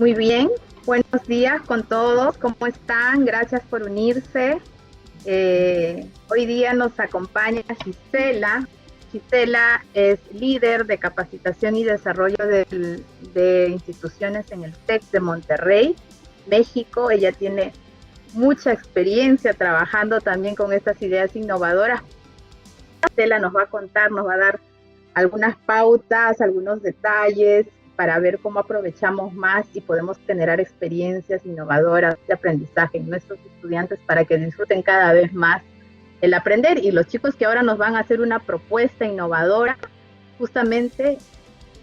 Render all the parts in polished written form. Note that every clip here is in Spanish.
Muy bien, buenos días con todos, ¿cómo están? Gracias por unirse. Hoy día nos acompaña Gisela. Gisela es líder de capacitación y desarrollo de instituciones en el TEC de Monterrey, México. Ella tiene mucha experiencia trabajando también con estas ideas innovadoras. Gisela nos va a contar, nos va a dar algunas pautas, algunos detalles para ver cómo aprovechamos más y podemos generar experiencias innovadoras de aprendizaje en nuestros estudiantes para que disfruten cada vez más el aprender. Y los chicos que ahora nos van a hacer una propuesta innovadora, justamente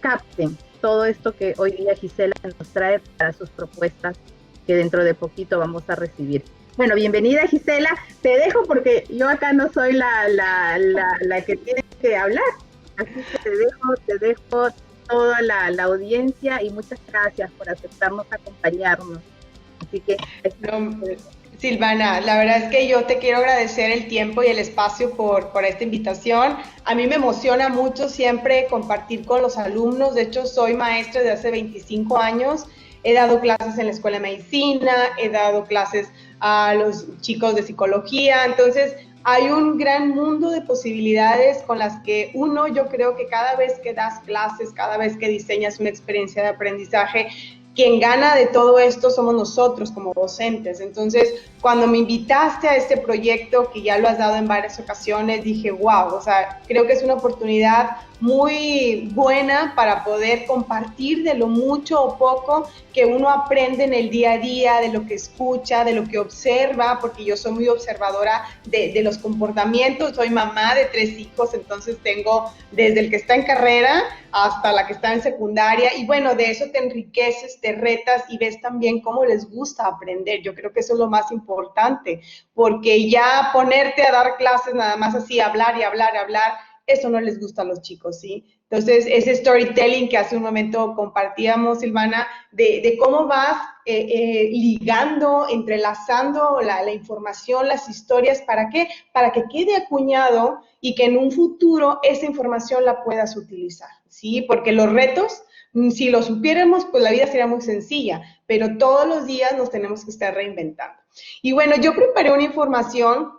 capten todo esto que hoy día Gisela nos trae para sus propuestas que dentro de poquito vamos a recibir. Bueno, bienvenida Gisela, te dejo porque yo acá no soy la que tiene que hablar, así que te dejo toda la audiencia y muchas gracias por aceptarnos acompañarnos. Así que No, Silvana, la verdad es que yo te quiero agradecer el tiempo y el espacio por esta invitación. A mí me emociona mucho siempre compartir con los alumnos. De hecho, soy maestra de hace 25 años. He dado clases en la Escuela de Medicina, he dado clases a los chicos de psicología. Entonces, hay un gran mundo de posibilidades con las que uno, yo creo que cada vez que das clases, cada vez que diseñas una experiencia de aprendizaje, quien gana de todo esto somos nosotros como docentes. Entonces, cuando me invitaste a este proyecto, que ya lo has dado en varias ocasiones, dije, wow, o sea, creo que es una oportunidad muy buena para poder compartir de lo mucho o poco que uno aprende en el día a día, de lo que escucha, de lo que observa, porque yo soy muy observadora de los comportamientos, soy mamá de 3 hijos, entonces tengo desde el que está en carrera hasta la que está en secundaria, y bueno, de eso te enriqueces, te retas y ves también cómo les gusta aprender. Yo creo que eso es lo más importante, porque ya ponerte a dar clases nada más así, hablar y hablar y hablar, eso no les gusta a los chicos, ¿sí? Entonces, ese storytelling que hace un momento compartíamos, Silvana, de cómo vas ligando, entrelazando la información, las historias, ¿para qué? Para que quede acuñado y que en un futuro esa información la puedas utilizar, ¿sí? Porque los retos, si lo supiéramos, pues la vida sería muy sencilla, pero todos los días nos tenemos que estar reinventando. Y bueno, yo preparé una información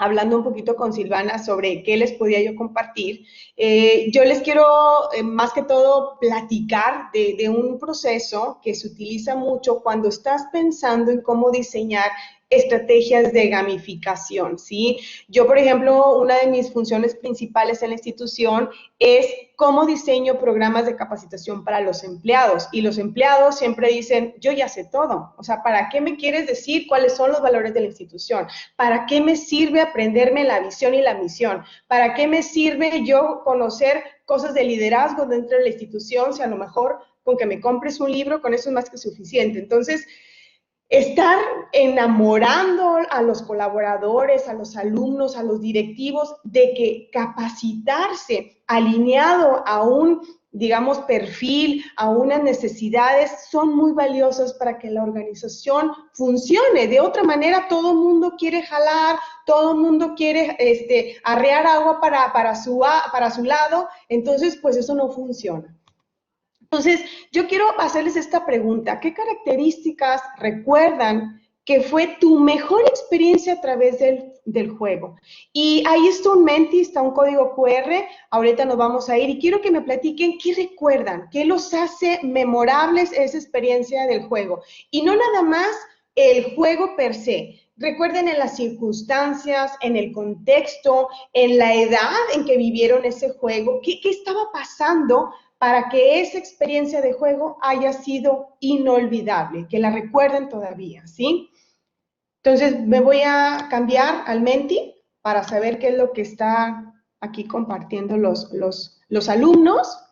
hablando un poquito con Silvana sobre qué les podía yo compartir. Yo les quiero más que todo platicar de un proceso que se utiliza mucho cuando estás pensando en cómo diseñar estrategias de gamificación, ¿sí? Yo, por ejemplo, una de mis funciones principales en la institución es cómo diseño programas de capacitación para los empleados. Y los empleados siempre dicen, yo ya sé todo. O sea, ¿para qué me quieres decir cuáles son los valores de la institución? ¿Para qué me sirve aprenderme la visión y la misión? ¿Para qué me sirve yo conocer cosas de liderazgo dentro de la institución? Si a lo mejor con que me compres un libro, con eso es más que suficiente. Entonces, estar enamorando a los colaboradores, a los alumnos, a los directivos, de que capacitarse alineado a un, digamos, perfil, a unas necesidades, son muy valiosos para que la organización funcione. De otra manera, todo el mundo quiere jalar, todo el mundo quiere arrear agua para su lado, entonces, pues eso no funciona. Entonces, yo quiero hacerles esta pregunta. ¿Qué características recuerdan que fue tu mejor experiencia a través del juego? Y ahí está un Menti, está un código QR. Ahorita nos vamos a ir y quiero que me platiquen qué recuerdan, qué los hace memorables esa experiencia del juego. Y no nada más el juego per se. Recuerden en las circunstancias, en el contexto, en la edad en que vivieron ese juego, qué estaba pasando para que esa experiencia de juego haya sido inolvidable, que la recuerden todavía, ¿sí? Entonces me voy a cambiar al Menti para saber qué es lo que está aquí compartiendo los alumnos,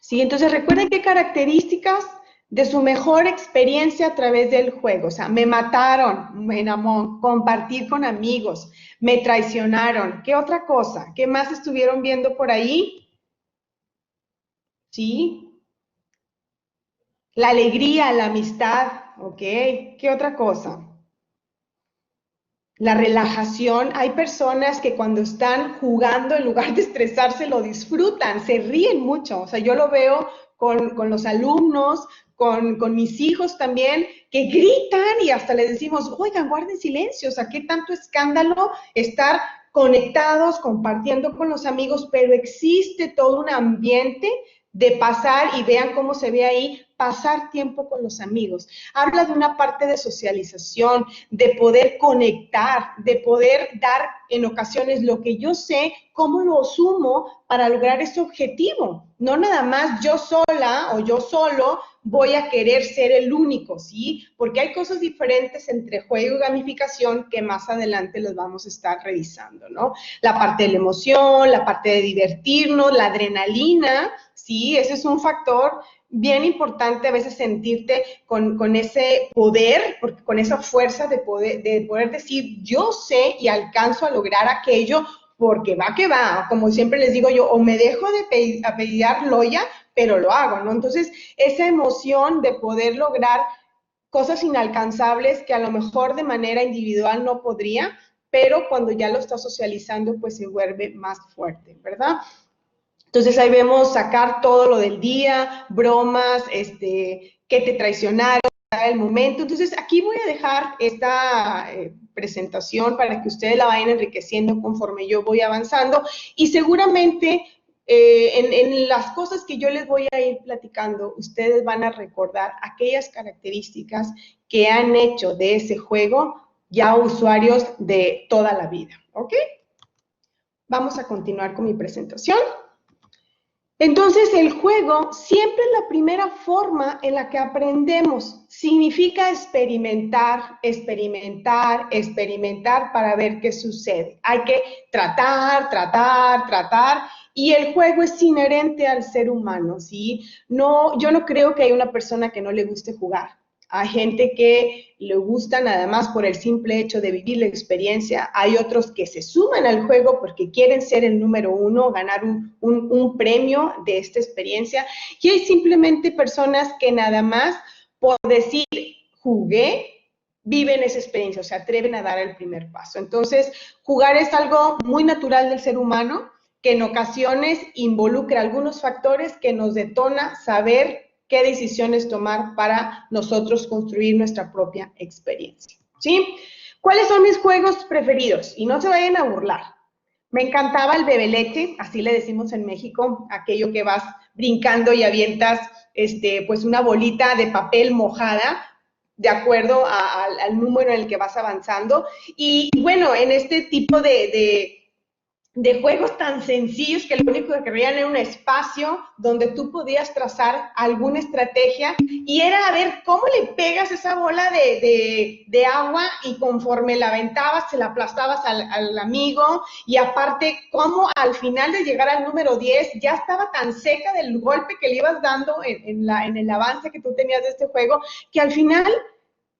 ¿sí? Entonces recuerden qué características de su mejor experiencia a través del juego. O sea, me mataron, me enamoré, compartir con amigos, me traicionaron. ¿Qué otra cosa? ¿Qué más estuvieron viendo por ahí? ¿Sí? La alegría, la amistad, ¿ok? ¿Qué otra cosa? La relajación. Hay personas que cuando están jugando, en lugar de estresarse, lo disfrutan, se ríen mucho. O sea, yo lo veo con los alumnos, con mis hijos también, que gritan y hasta les decimos, oigan, guarden silencio, o sea, qué tanto escándalo estar conectados, compartiendo con los amigos, pero existe todo un ambiente de pasar, y vean cómo se ve ahí, pasar tiempo con los amigos. Habla de una parte de socialización, de poder conectar, de poder dar en ocasiones lo que yo sé, cómo lo sumo para lograr ese objetivo. No nada más yo sola o yo solo voy a querer ser el único, ¿sí? Porque hay cosas diferentes entre juego y gamificación que más adelante los vamos a estar revisando, ¿no? La parte de la emoción, la parte de divertirnos, la adrenalina, ¿sí? Ese es un factor bien importante a veces sentirte con ese poder, porque con esa fuerza de poder decir, yo sé y alcanzo a lograr aquello, porque va que va, como siempre les digo yo, o me dejo de apellidar Loya, pero lo hago, ¿no? Entonces, esa emoción de poder lograr cosas inalcanzables que a lo mejor de manera individual no podría, pero cuando ya lo está socializando, pues se vuelve más fuerte, ¿verdad? Entonces ahí vemos sacar todo lo del día, bromas, que te traicionaron, el momento. Entonces aquí voy a dejar esta presentación para que ustedes la vayan enriqueciendo conforme yo voy avanzando, y seguramente en las cosas que yo les voy a ir platicando, ustedes van a recordar aquellas características que han hecho de ese juego ya usuarios de toda la vida, ¿ok? Vamos a continuar con mi presentación. Entonces, el juego siempre es la primera forma en la que aprendemos. Significa experimentar, experimentar, experimentar para ver qué sucede. Hay que tratar, tratar, tratar, y el juego es inherente al ser humano, ¿sí? No, yo no creo que haya una persona que no le guste jugar. Hay gente que le gusta nada más por el simple hecho de vivir la experiencia. Hay otros que se suman al juego porque quieren ser el número uno, ganar un premio de esta experiencia. Y hay simplemente personas que nada más por decir jugué, viven esa experiencia, o se atreven a dar el primer paso. Entonces, jugar es algo muy natural del ser humano, que en ocasiones involucra algunos factores que nos detona saber qué decisiones tomar para nosotros construir nuestra propia experiencia, ¿sí? ¿Cuáles son mis juegos preferidos? Y no se vayan a burlar. Me encantaba el bebeleche, así le decimos en México, aquello que vas brincando y avientas pues una bolita de papel mojada, de acuerdo al número en el que vas avanzando. Y bueno, en este tipo de juegos tan sencillos que lo único que querían era un espacio donde tú podías trazar alguna estrategia, y era a ver cómo le pegas esa bola de agua, y conforme la aventabas, se la aplastabas al amigo, y aparte cómo al final de llegar al número 10 ya estaba tan seca del golpe que le ibas dando en el avance que tú tenías de este juego, que al final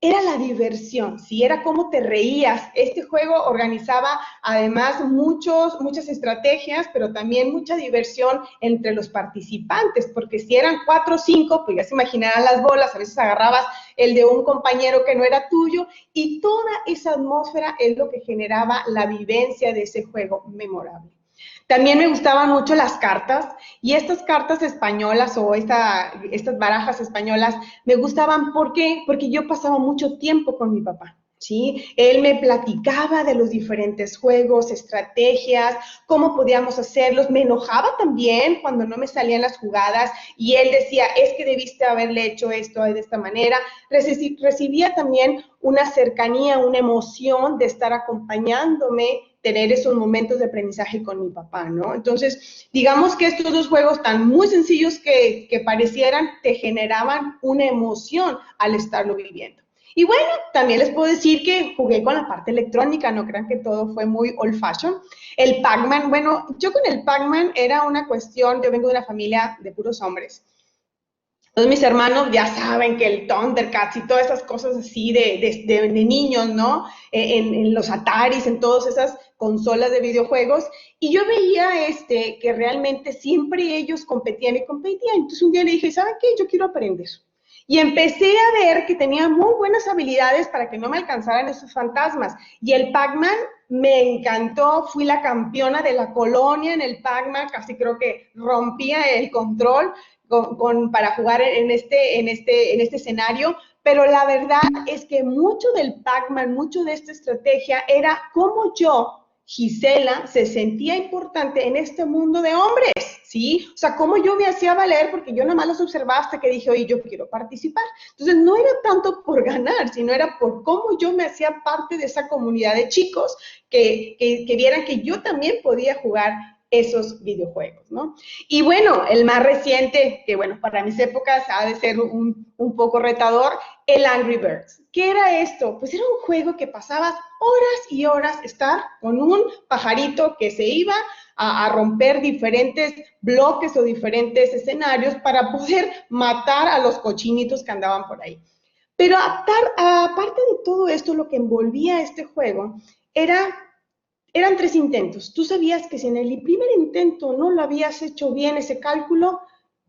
era la diversión, ¿sí? Era cómo te reías. Este juego organizaba además muchas estrategias, pero también mucha diversión entre los participantes, porque si eran 4 o 5, pues ya se imaginarán las bolas, a veces agarrabas el de un compañero que no era tuyo, y toda esa atmósfera es lo que generaba la vivencia de ese juego memorable. También me gustaban mucho las cartas, y estas cartas españolas o estas barajas españolas me gustaban. ¿Por qué? Porque yo pasaba mucho tiempo con mi papá, ¿sí? Él me platicaba de los diferentes juegos, estrategias, cómo podíamos hacerlos. Me enojaba también cuando no me salían las jugadas y él decía, es que debiste haberle hecho esto de esta manera. Recibía también una cercanía, una emoción de estar acompañándome, tener esos momentos de aprendizaje con mi papá, ¿no? Entonces, digamos que estos dos juegos tan muy sencillos que parecieran, te generaban una emoción al estarlo viviendo. Y bueno, también les puedo decir que jugué con la parte electrónica, no crean que todo fue muy old fashion. El Pac-Man, bueno, yo con el Pac-Man era una cuestión, yo vengo de una familia de puros hombres. Entonces mis hermanos ya saben que el Thundercats y todas esas cosas así de niños, ¿no? En los Ataris, en todas esas consolas de videojuegos, y yo veía que realmente siempre ellos competían y competían. Entonces un día le dije, ¿saben qué? Yo quiero aprender. Y empecé a ver que tenía muy buenas habilidades para que no me alcanzaran esos fantasmas. Y el Pac-Man me encantó, fui la campeona de la colonia en el Pac-Man, casi creo que rompía el control para jugar en este escenario, pero la verdad es que mucho del Pac-Man, mucho de esta estrategia era cómo yo, Gisela, se sentía importante en este mundo de hombres, ¿sí? O sea, cómo yo me hacía valer, porque yo nomás los observaba hasta que dije, oye, yo quiero participar. Entonces, no era tanto por ganar, sino era por cómo yo me hacía parte de esa comunidad de chicos que vieran que yo también podía jugar esos videojuegos, ¿no? Y bueno, el más reciente, que bueno, para mis épocas ha de ser un poco retador, el Angry Birds. ¿Qué era esto? Pues era un juego que pasabas horas y horas estar con un pajarito que se iba a romper diferentes bloques o diferentes escenarios para poder matar a los cochinitos que andaban por ahí. Pero aparte de todo esto, lo que envolvía este juego eran 3 intentos. Tú sabías que si en el primer intento no lo habías hecho bien ese cálculo,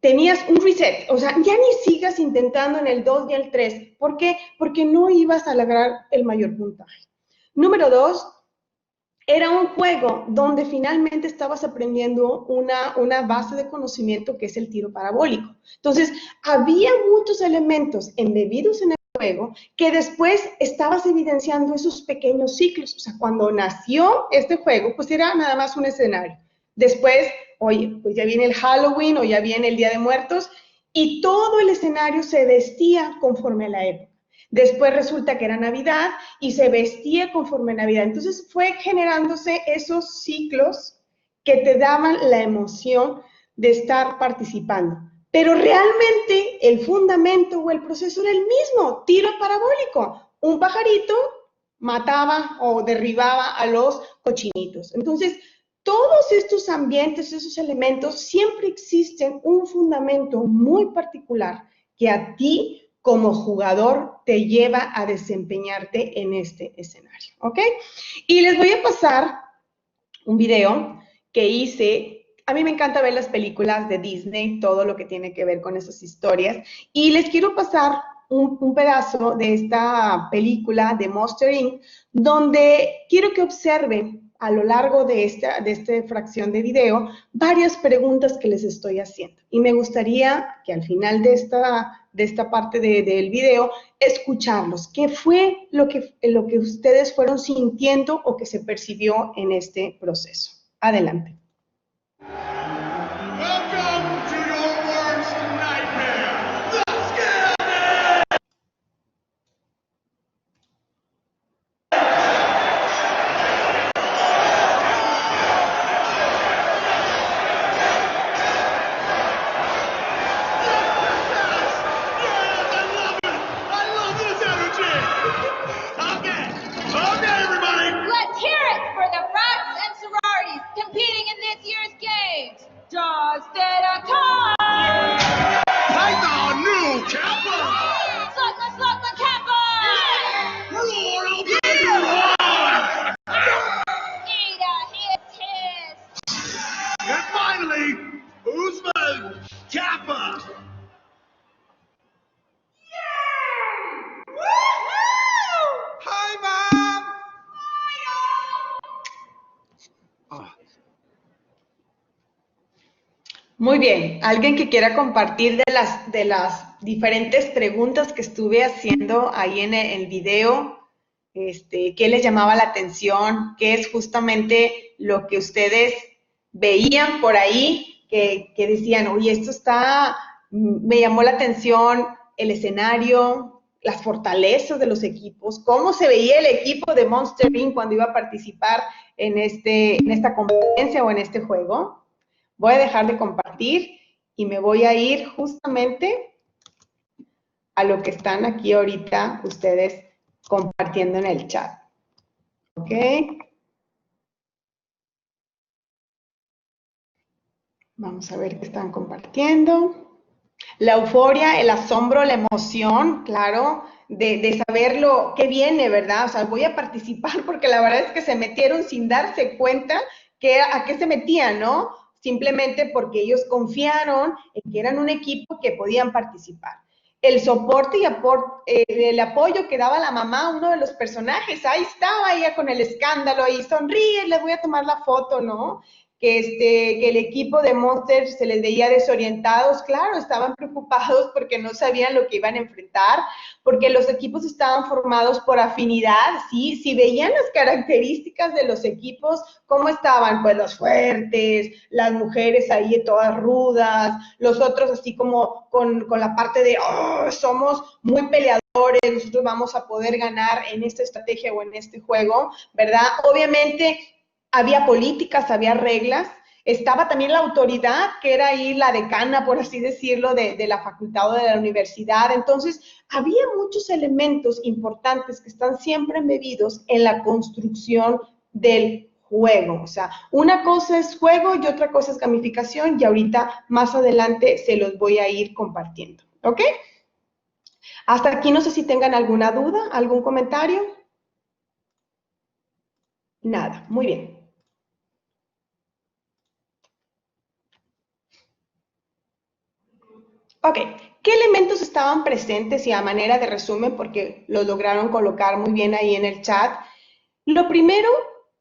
tenías un reset. O sea, ya ni sigas intentando en el 2 y el 3. ¿Por qué? Porque no ibas a lograr el mayor puntaje. Número 2, era un juego donde finalmente estabas aprendiendo una base de conocimiento que es el tiro parabólico. Entonces, había muchos elementos embebidos en el juego que después estabas evidenciando esos pequeños ciclos. O sea, cuando nació este juego, pues era nada más un escenario. Después, oye, pues ya viene el Halloween o ya viene el Día de Muertos y todo el escenario se vestía conforme a la época. Después resulta que era Navidad y se vestía conforme a Navidad. Entonces fue generándose esos ciclos que te daban la emoción de estar participando. Pero realmente el fundamento o el proceso era el mismo, tiro parabólico. Un pajarito mataba o derribaba a los cochinitos. Entonces, todos estos ambientes, esos elementos, siempre existen un fundamento muy particular que a ti como jugador te lleva a desempeñarte en este escenario, ¿ok? Y les voy a pasar un video que hice. A mí me encanta ver las películas de Disney, todo lo que tiene que ver con esas historias, y les quiero pasar un pedazo de esta película de Monster Inc., donde quiero que observen a lo largo de esta fracción de video varias preguntas que les estoy haciendo. Y me gustaría que al final de esta parte del video escucharlos. ¿Qué fue lo que ustedes fueron sintiendo o que se percibió en este proceso? Adelante. Muy bien, alguien que quiera compartir de las diferentes preguntas que estuve haciendo ahí en el video, qué les llamaba la atención, qué es justamente lo que ustedes veían por ahí, que decían, oye, me llamó la atención el escenario, las fortalezas de los equipos, cómo se veía el equipo de Monster Inc. cuando iba a participar en esta competencia o en este juego. Voy a dejar de compartir y me voy a ir justamente a lo que están aquí ahorita ustedes compartiendo en el chat. ¿Ok? Vamos a ver qué están compartiendo. La euforia, el asombro, la emoción, claro, de saber qué viene, ¿verdad? O sea, voy a participar porque la verdad es que se metieron sin darse cuenta a qué se metían, ¿no? Simplemente porque ellos confiaron en que eran un equipo que podían participar. El soporte y el apoyo que daba la mamá a uno de los personajes, ahí estaba ella con el escándalo y sonríe, le voy a tomar la foto, ¿no? que el equipo de Monster se les veía desorientados. Claro, estaban preocupados porque no sabían lo que iban a enfrentar, porque los equipos estaban formados por afinidad, ¿sí? Si veían las características de los equipos, ¿cómo estaban? Pues los fuertes, las mujeres ahí todas rudas, los otros así como con la parte de, oh, somos muy peleadores, nosotros vamos a poder ganar en esta estrategia o en este juego, ¿verdad? Obviamente había políticas, había reglas, estaba también la autoridad, que era ahí la decana, por así decirlo, de la facultad o de la universidad. Entonces, había muchos elementos importantes que están siempre embebidos en la construcción del juego. O sea, una cosa es juego y otra cosa es gamificación, y ahorita más adelante se los voy a ir compartiendo. ¿Ok? Hasta aquí no sé si tengan alguna duda, algún comentario. Nada, muy bien. Ok, ¿qué elementos estaban presentes y a manera de resumen, porque lo lograron colocar muy bien ahí en el chat? Lo primero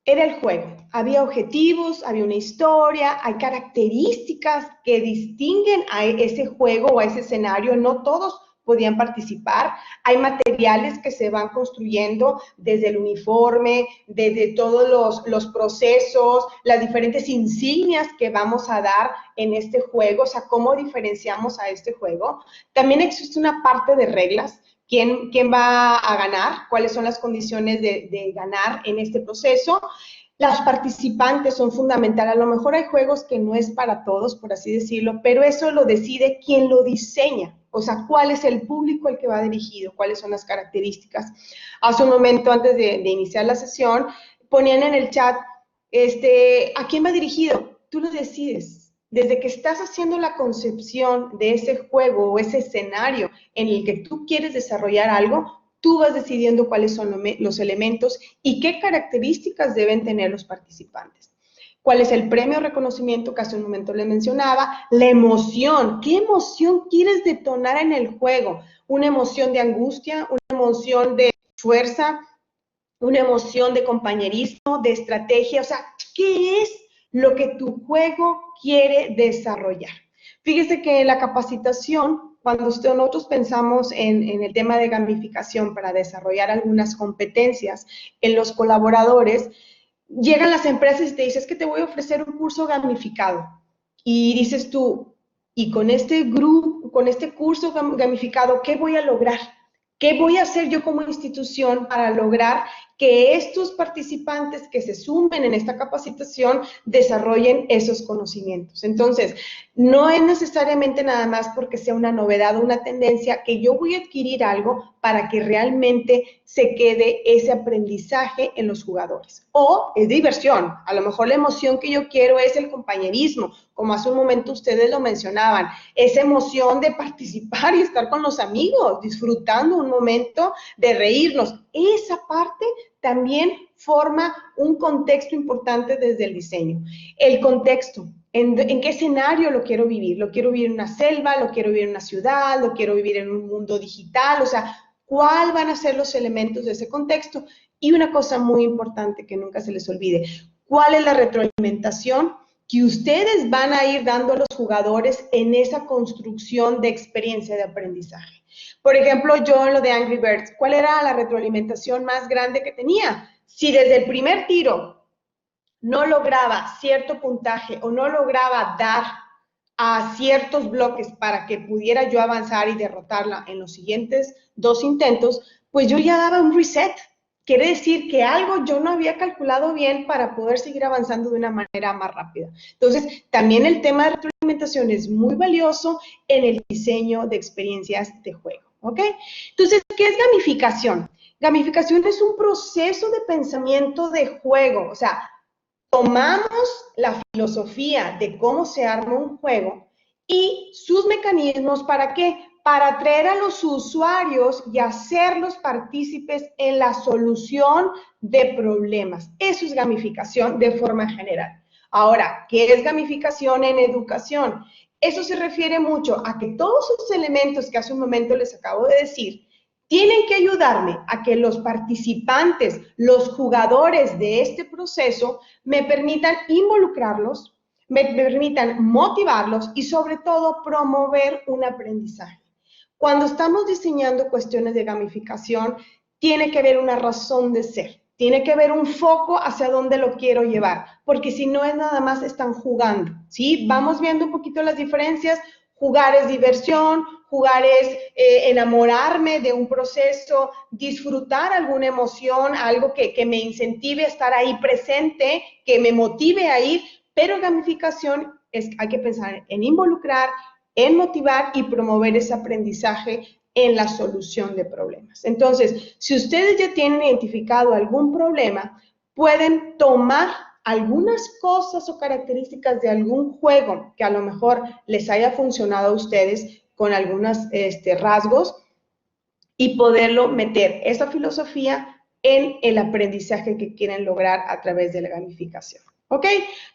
era el juego. Había objetivos, había una historia, hay características que distinguen a ese juego o a ese escenario. No todos podían participar. Hay materiales que se van construyendo desde el uniforme, desde todos los procesos, las diferentes insignias que vamos a dar en este juego, o sea, cómo diferenciamos a este juego. También existe una parte de reglas. ¿Quién va a ganar? ¿Cuáles son las condiciones de ganar en este proceso? Los participantes son fundamentales. A lo mejor hay juegos que no es para todos, por así decirlo, pero eso lo decide quien lo diseña. O sea, cuál es el público al que va dirigido, cuáles son las características. Hace un momento, antes de iniciar la sesión, ponían en el chat, ¿a quién va dirigido? Tú lo decides. Desde que estás haciendo la concepción de ese juego o ese escenario en el que tú quieres desarrollar algo, tú vas decidiendo cuáles son los elementos y qué características deben tener los participantes. ¿Cuál es el premio o reconocimiento que hace un momento le mencionaba? La emoción. ¿Qué emoción quieres detonar en el juego? ¿Una emoción de angustia? ¿Una emoción de fuerza? ¿Una emoción de compañerismo? ¿De estrategia? O sea, ¿qué es lo que tu juego quiere desarrollar? Fíjese que en la capacitación, cuando nosotros pensamos en el tema de gamificación para desarrollar algunas competencias en los colaboradores, llegan las empresas y te dicen, es que te voy a ofrecer un curso gamificado. Y dices tú, y con este grupo, con este curso gamificado, ¿qué voy a lograr? ¿Qué voy a hacer yo como institución para lograr que estos participantes que se sumen en esta capacitación desarrollen esos conocimientos? Entonces, no es necesariamente nada más porque sea una novedad o una tendencia que yo voy a adquirir algo para que realmente se quede ese aprendizaje en los jugadores. O es diversión. A lo mejor la emoción que yo quiero es el compañerismo, como hace un momento ustedes lo mencionaban, esa emoción de participar y estar con los amigos, disfrutando un momento de reírnos. Esa parte también forma un contexto importante desde el diseño. El contexto. ¿En qué escenario lo quiero vivir? ¿Lo quiero vivir en una selva? ¿Lo quiero vivir en una ciudad? ¿Lo quiero vivir en un mundo digital? O sea, ¿cuáles van a ser los elementos de ese contexto? Y una cosa muy importante que nunca se les olvide, ¿cuál es la retroalimentación que ustedes van a ir dando a los jugadores en esa construcción de experiencia de aprendizaje? Por ejemplo, yo en lo de Angry Birds, ¿cuál era la retroalimentación más grande que tenía? Si desde el primer tiro no lograba cierto puntaje o no lograba dar a ciertos bloques para que pudiera yo avanzar y derrotarla en los siguientes 2 intentos, pues yo ya daba un reset. Quiere decir que algo yo no había calculado bien para poder seguir avanzando de una manera más rápida. Entonces, también el tema de retroalimentación es muy valioso en el diseño de experiencias de juego, ¿ok? Entonces, ¿qué es gamificación? Gamificación es un proceso de pensamiento de juego, o sea, tomamos la filosofía de cómo se arma un juego y sus mecanismos, ¿para qué? Para atraer a los usuarios y hacerlos partícipes en la solución de problemas. Eso es gamificación de forma general. Ahora, ¿qué es gamificación en educación? Eso se refiere mucho a que todos esos elementos que hace un momento les acabo de decir tienen que ayudarme a que los participantes, los jugadores de este proceso, me permitan involucrarlos, me permitan motivarlos y sobre todo promover un aprendizaje. Cuando estamos diseñando cuestiones de gamificación, tiene que haber una razón de ser. Tiene que haber un foco hacia dónde lo quiero llevar, porque si no es nada más están jugando, ¿sí? Vamos viendo un poquito las diferencias. Jugar es diversión, jugar es enamorarme de un proceso, disfrutar alguna emoción, algo que me incentive a estar ahí presente, que me motive a ir, pero gamificación hay que pensar en involucrar, en motivar y promover ese aprendizaje en la solución de problemas. Entonces, si ustedes ya tienen identificado algún problema, pueden tomar algunas cosas o características de algún juego que a lo mejor les haya funcionado a ustedes con algunos rasgos y poderlo meter esa filosofía en el aprendizaje que quieren lograr a través de la gamificación. ¿Ok?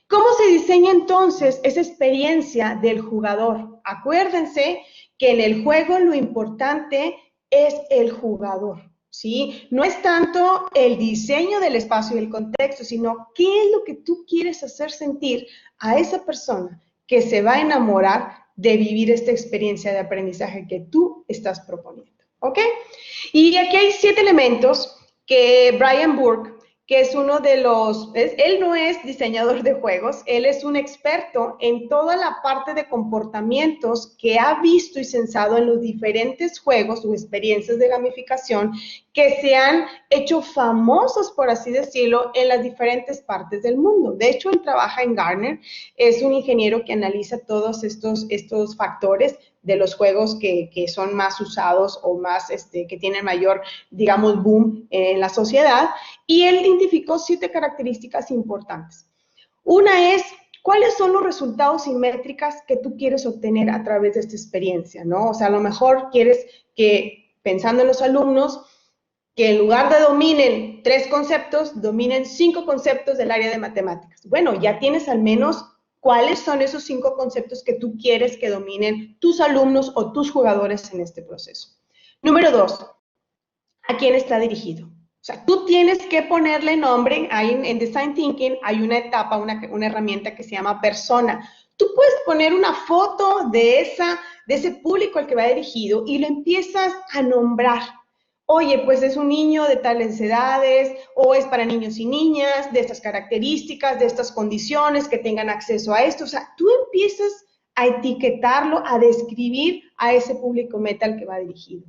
¿Cómo se diseña entonces esa experiencia del jugador? Acuérdense que en el juego lo importante es el jugador, ¿sí? No es tanto el diseño del espacio y el contexto, sino qué es lo que tú quieres hacer sentir a esa persona que se va a enamorar de vivir esta experiencia de aprendizaje que tú estás proponiendo, ¿ok? Y aquí hay 7 elementos que Brian Burke, que es uno de los, él no es diseñador de juegos, él es un experto en toda la parte de comportamientos que ha visto y sensado en los diferentes juegos o experiencias de gamificación que se han hecho famosos, por así decirlo, en las diferentes partes del mundo. De hecho, él trabaja en Gartner, es un ingeniero que analiza todos estos factores de los juegos que son más usados o más, que tienen mayor, digamos, boom en la sociedad, y él identificó 7 características importantes. Una es, ¿cuáles son los resultados y métricas que tú quieres obtener a través de esta experiencia, ¿no? O sea, a lo mejor quieres que, pensando en los alumnos, que en lugar de dominen 3 conceptos, dominen 5 conceptos del área de matemáticas. Bueno, ya tienes al menos cuáles son esos 5 conceptos que tú quieres que dominen tus alumnos o tus jugadores en este proceso. Número 2, ¿a quién está dirigido? O sea, tú tienes que ponerle nombre. En Design Thinking hay una etapa, una herramienta que se llama persona. Tú puedes poner una foto de ese público al que va dirigido y lo empiezas a nombrar. Oye, pues es un niño de tales edades, o es para niños y niñas, de estas características, de estas condiciones, que tengan acceso a esto. O sea, tú empiezas a etiquetarlo, a describir a ese público meta al que va dirigido.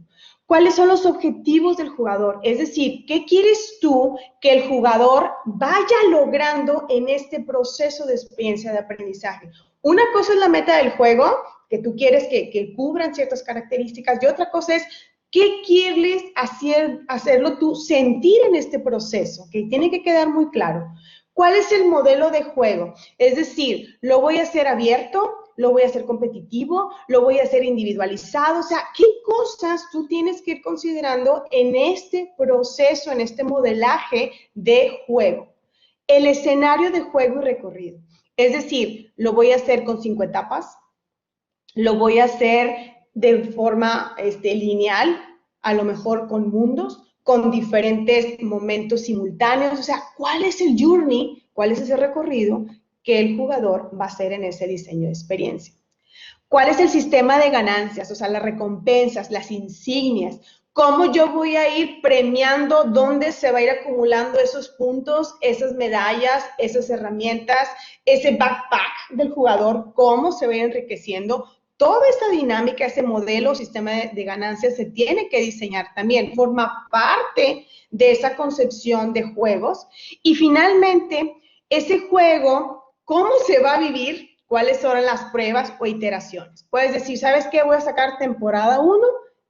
¿Cuáles son los objetivos del jugador? Es decir, ¿qué quieres tú que el jugador vaya logrando en este proceso de experiencia de aprendizaje? Una cosa es la meta del juego, que tú quieres que cubran ciertas características, y otra cosa es ¿qué quieres hacerlo tú sentir en este proceso? Que tiene que quedar muy claro. ¿Cuál es el modelo de juego? Es decir, ¿lo voy a hacer abierto? ¿Lo voy a hacer competitivo? ¿Lo voy a hacer individualizado? O sea, ¿qué cosas tú tienes que ir considerando en este proceso, en este modelaje de juego? El escenario de juego y recorrido. Es decir, ¿lo voy a hacer con 5 etapas? ¿Lo voy a hacer de forma lineal, a lo mejor con mundos, con diferentes momentos simultáneos? O sea, ¿cuál es el journey, cuál es ese recorrido que el jugador va a hacer en ese diseño de experiencia? ¿Cuál es el sistema de ganancias? O sea, las recompensas, las insignias. ¿Cómo yo voy a ir premiando? ¿Dónde se va a ir acumulando esos puntos, esas medallas, esas herramientas, ese backpack del jugador? ¿Cómo se va a ir enriqueciendo? Toda esa dinámica, ese modelo, sistema de ganancias se tiene que diseñar también. Forma parte de esa concepción de juegos. Y finalmente, ese juego, ¿cómo se va a vivir? ¿Cuáles son las pruebas o iteraciones? Puedes decir, ¿sabes qué? Voy a sacar temporada 1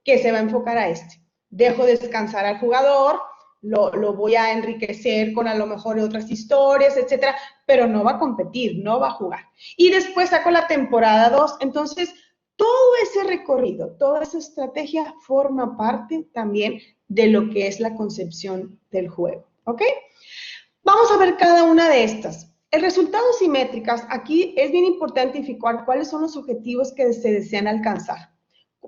que se va a enfocar a este. Dejo descansar al jugador, lo voy a enriquecer con a lo mejor otras historias, etcétera, pero no va a competir, no va a jugar. Y después saco la temporada 2, entonces todo ese recorrido, toda esa estrategia forma parte también de lo que es la concepción del juego, ¿ok? Vamos a ver cada una de estas. El resultado y métricas, aquí es bien importante identificar cuáles son los objetivos que se desean alcanzar.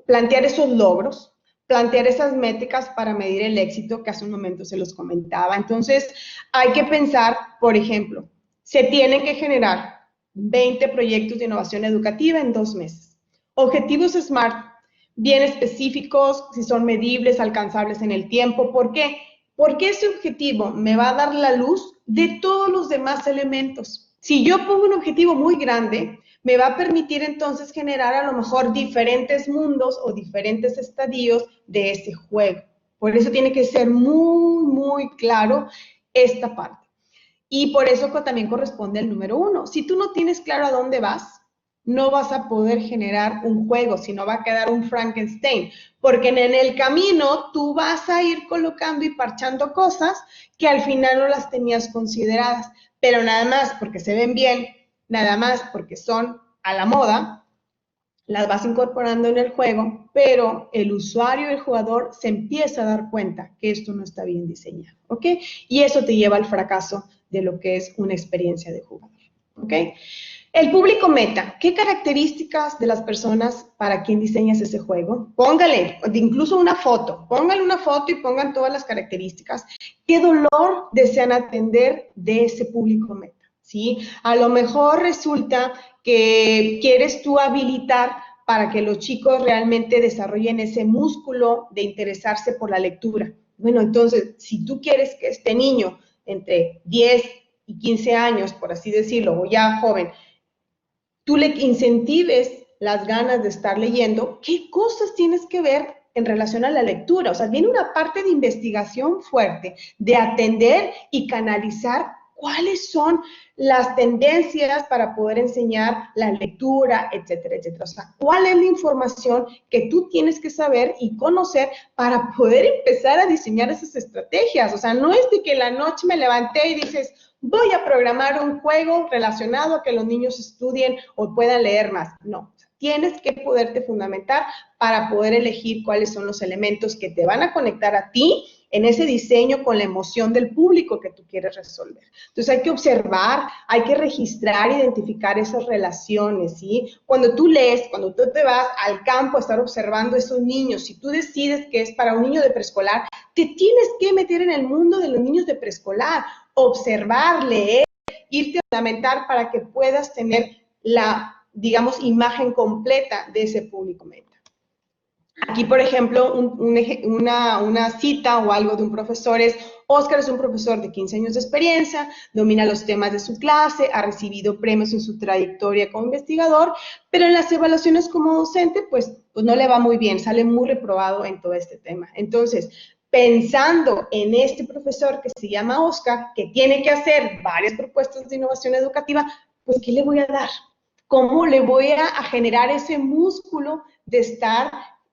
Plantear esos logros, plantear esas métricas para medir el éxito que hace un momento se los comentaba. Entonces, hay que pensar, por ejemplo, se tienen que generar 20 proyectos de innovación educativa en 2 meses. Objetivos SMART, bien específicos, si son medibles, alcanzables en el tiempo. ¿Por qué? Porque ese objetivo me va a dar la luz de todos los demás elementos. Si yo pongo un objetivo muy grande, me va a permitir entonces generar a lo mejor diferentes mundos o diferentes estadios de ese juego. Por eso tiene que ser muy, muy claro esta parte. Y por eso también corresponde el número 1. Si tú no tienes claro a dónde vas, no vas a poder generar un juego, sino va a quedar un Frankenstein, porque en el camino tú vas a ir colocando y parchando cosas que al final no las tenías consideradas, pero nada más porque se ven bien, nada más porque son a la moda, las vas incorporando en el juego, pero el usuario, el jugador, se empieza a dar cuenta que esto no está bien diseñado, ¿ok? Y eso te lleva al fracaso de lo que es una experiencia de jugador, ¿ok? El público meta, ¿qué características de las personas para quien diseñas ese juego? Póngale incluso una foto, póngale una foto y pongan todas las características. ¿Qué dolor desean atender de ese público meta? ¿Sí? A lo mejor resulta que quieres tú habilitar para que los chicos realmente desarrollen ese músculo de interesarse por la lectura. Bueno, entonces, si tú quieres que este niño entre 10 y 15 años, por así decirlo, o ya joven, tú le incentives las ganas de estar leyendo, ¿qué cosas tienes que ver en relación a la lectura? O sea, viene una parte de investigación fuerte, de atender y canalizar cuáles son las tendencias para poder enseñar la lectura, etcétera, etcétera. O sea, cuál es la información que tú tienes que saber y conocer para poder empezar a diseñar esas estrategias. O sea, no es de que la noche me levanté y dices, voy a programar un juego relacionado a que los niños estudien o puedan leer más. No, tienes que poderte fundamentar para poder elegir cuáles son los elementos que te van a conectar a ti en ese diseño con la emoción del público que tú quieres resolver. Entonces hay que observar, hay que registrar, identificar esas relaciones, ¿sí? Cuando tú lees, cuando tú te vas al campo a estar observando a esos niños, si tú decides que es para un niño de preescolar, te tienes que meter en el mundo de los niños de preescolar, observar, leer, irte a fundamentar para que puedas tener la, digamos, imagen completa de ese público meta. Aquí, por ejemplo, una cita o algo de un profesor es, Óscar es un profesor de 15 años de experiencia, domina los temas de su clase, ha recibido premios en su trayectoria como investigador, pero en las evaluaciones como docente, pues no le va muy bien, sale muy reprobado en todo este tema. Entonces, pensando en este profesor que se llama Óscar, que tiene que hacer varias propuestas de innovación educativa, pues, ¿qué le voy a dar? ¿Cómo le voy a generar ese músculo de estar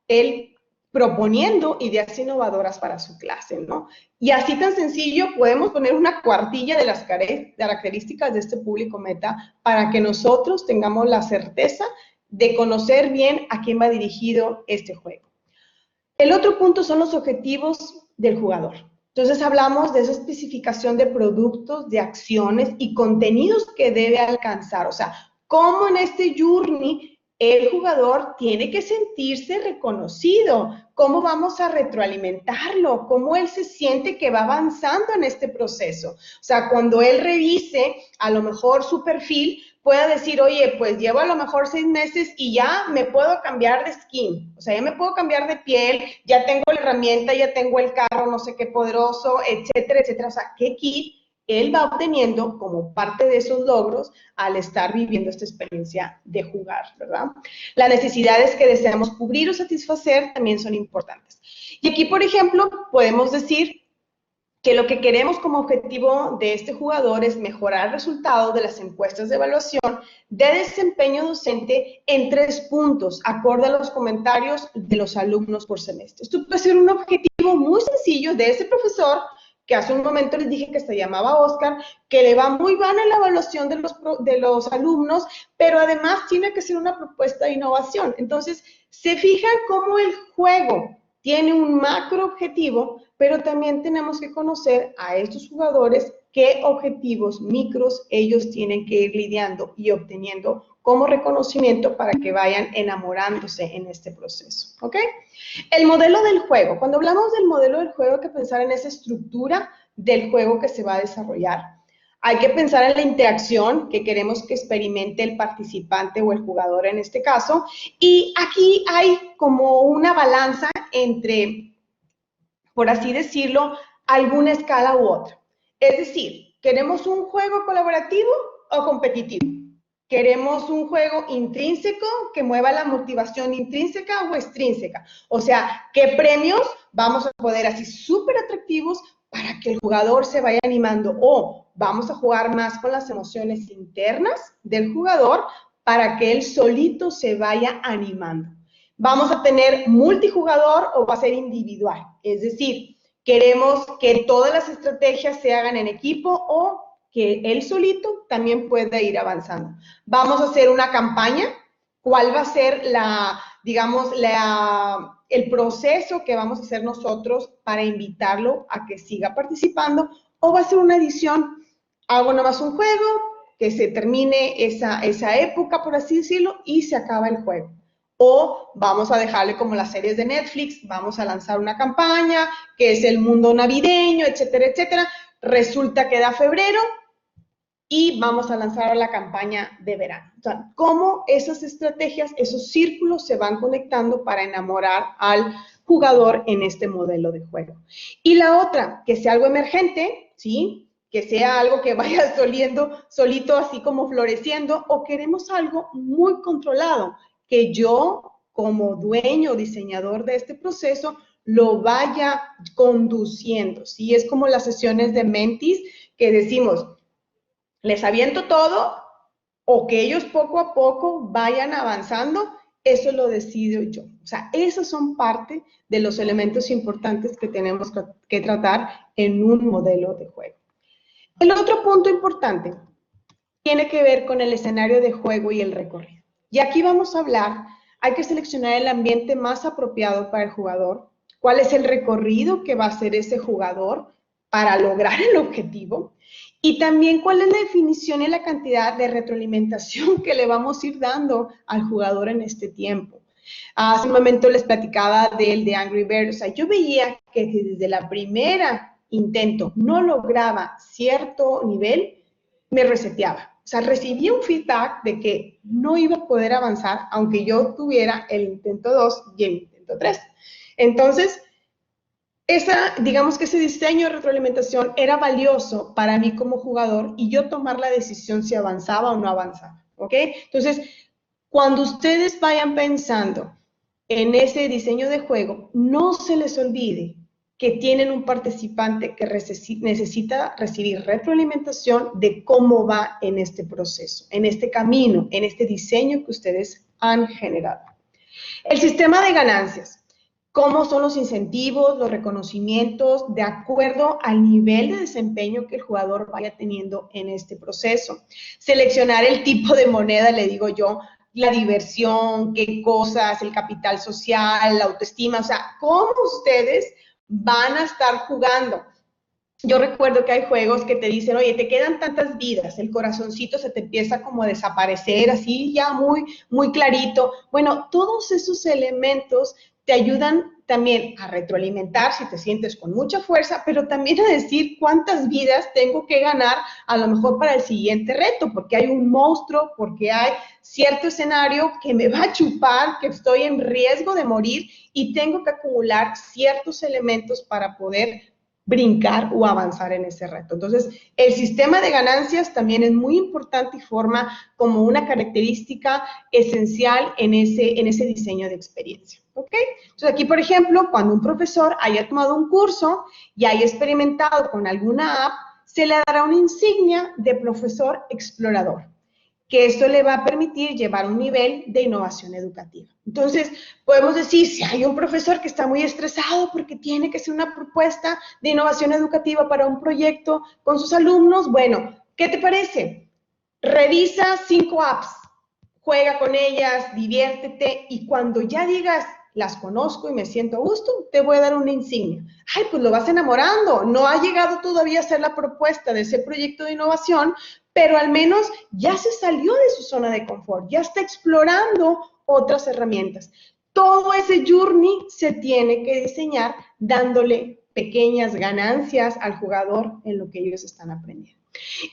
él proponiendo ideas innovadoras para su clase, ¿no? Y así tan sencillo podemos poner una cuartilla de las características de este público meta para que nosotros tengamos la certeza de conocer bien a quién va dirigido este juego. El otro punto son los objetivos del jugador. Entonces hablamos de esa especificación de productos, de acciones y contenidos que debe alcanzar. O sea, cómo en este journey el jugador tiene que sentirse reconocido, cómo vamos a retroalimentarlo, cómo él se siente que va avanzando en este proceso. O sea, cuando él revise a lo mejor su perfil, pueda decir, oye, pues llevo a lo mejor 6 meses y ya me puedo cambiar de skin, o sea, ya me puedo cambiar de piel, ya tengo la herramienta, ya tengo el carro, no sé qué poderoso, etcétera, etcétera. O sea, qué kit él va obteniendo como parte de esos logros al estar viviendo esta experiencia de jugar, ¿verdad? Las necesidades que deseamos cubrir o satisfacer también son importantes. Y aquí, por ejemplo, podemos decir que lo que queremos como objetivo de este jugador es mejorar el resultado de las encuestas de evaluación de desempeño docente en 3 puntos, acorde a los comentarios de los alumnos por semestre. Esto puede ser un objetivo muy sencillo de ese profesor que hace un momento les dije que se llamaba Óscar, que le va muy bien en la evaluación de los alumnos, pero además tiene que ser una propuesta de innovación. Entonces, se fijan cómo el juego tiene un macro objetivo, pero también tenemos que conocer a estos jugadores qué objetivos micros ellos tienen que ir lidiando y obteniendo como reconocimiento para que vayan enamorándose en este proceso, ¿ok? El modelo del juego. Cuando hablamos del modelo del juego hay que pensar en esa estructura del juego que se va a desarrollar. Hay que pensar en la interacción que queremos que experimente el participante o el jugador en este caso. Y aquí hay como una balanza entre, por así decirlo, alguna escala u otra. Es decir, ¿queremos un juego colaborativo o competitivo? ¿Queremos un juego intrínseco que mueva la motivación intrínseca o extrínseca? O sea, ¿qué premios vamos a poder así súper atractivos para que el jugador se vaya animando? O vamos a jugar más con las emociones internas del jugador para que él solito se vaya animando. ¿Vamos a tener multijugador o va a ser individual? Es decir, queremos que todas las estrategias se hagan en equipo o que él solito también pueda ir avanzando. Vamos a hacer una campaña. ¿Cuál va a ser el proceso que vamos a hacer nosotros para invitarlo a que siga participando? ¿O va a ser una edición? Hago nomás un juego, que se termine esa época, por así decirlo, y se acaba el juego. O vamos a dejarle como las series de Netflix, vamos a lanzar una campaña, que es el mundo navideño, etcétera, etcétera. Resulta que da febrero y vamos a lanzar la campaña de verano. O sea, cómo esas estrategias, esos círculos se van conectando para enamorar al jugador en este modelo de juego. Y la otra, que sea algo emergente, ¿sí? Que sea algo que vaya solito, así como floreciendo, o queremos algo muy controlado, que yo, como dueño, diseñador de este proceso, lo vaya conduciendo, ¿sí? Es como las sesiones de Mentis que decimos, les aviento todo o que ellos poco a poco vayan avanzando, eso lo decido yo. O sea, esos son parte de los elementos importantes que tenemos que tratar en un modelo de juego. El otro punto importante tiene que ver con el escenario de juego y el recorrido. Y aquí vamos a hablar, hay que seleccionar el ambiente más apropiado para el jugador, cuál es el recorrido que va a hacer ese jugador para lograr el objetivo, y también cuál es la definición y la cantidad de retroalimentación que le vamos a ir dando al jugador en este tiempo. Hace un momento les platicaba del de Angry Birds. O sea, yo veía que desde la primera intento no lograba cierto nivel, me reseteaba. O sea, recibía un feedback de que no iba a poder avanzar aunque yo tuviera el intento 2 y el intento 3. Entonces, digamos que ese diseño de retroalimentación era valioso para mí como jugador y yo tomar la decisión si avanzaba o no avanzaba, ¿ok? Entonces, cuando ustedes vayan pensando en ese diseño de juego, no se les olvide que tienen un participante que necesita recibir retroalimentación de cómo va en este proceso, en este camino, en este diseño que ustedes han generado. El sistema de ganancias. ¿Cómo son los incentivos, los reconocimientos, de acuerdo al nivel de desempeño que el jugador vaya teniendo en este proceso? Seleccionar el tipo de moneda, le digo yo, la diversión, qué cosas, el capital social, la autoestima, o sea, cómo ustedes van a estar jugando. Yo recuerdo que hay juegos que te dicen, oye, te quedan tantas vidas, el corazoncito se te empieza como a desaparecer, así ya muy clarito. Bueno, todos esos elementos te ayudan también a retroalimentar si te sientes con mucha fuerza, pero también a decir cuántas vidas tengo que ganar a lo mejor para el siguiente reto, porque hay un monstruo, porque hay cierto escenario que me va a chupar, que estoy en riesgo de morir y tengo que acumular ciertos elementos para poder brincar o avanzar en ese reto. Entonces, el sistema de ganancias también es muy importante y forma como una característica esencial en ese diseño de experiencia. ¿Ok? Entonces, aquí, por ejemplo, cuando un profesor haya tomado un curso y haya experimentado con alguna app, se le dará una insignia de profesor explorador, que esto le va a permitir llevar un nivel de innovación educativa. Entonces, podemos decir, si hay un profesor que está muy estresado porque tiene que hacer una propuesta de innovación educativa para un proyecto con sus alumnos, bueno, ¿qué te parece? Revisa 5 apps, juega con ellas, diviértete, y cuando ya digas las conozco y me siento a gusto, te voy a dar una insignia. Ay, pues lo vas enamorando, no ha llegado todavía a ser la propuesta de ese proyecto de innovación, pero al menos ya se salió de su zona de confort, ya está explorando otras herramientas. Todo ese journey se tiene que diseñar dándole pequeñas ganancias al jugador en lo que ellos están aprendiendo.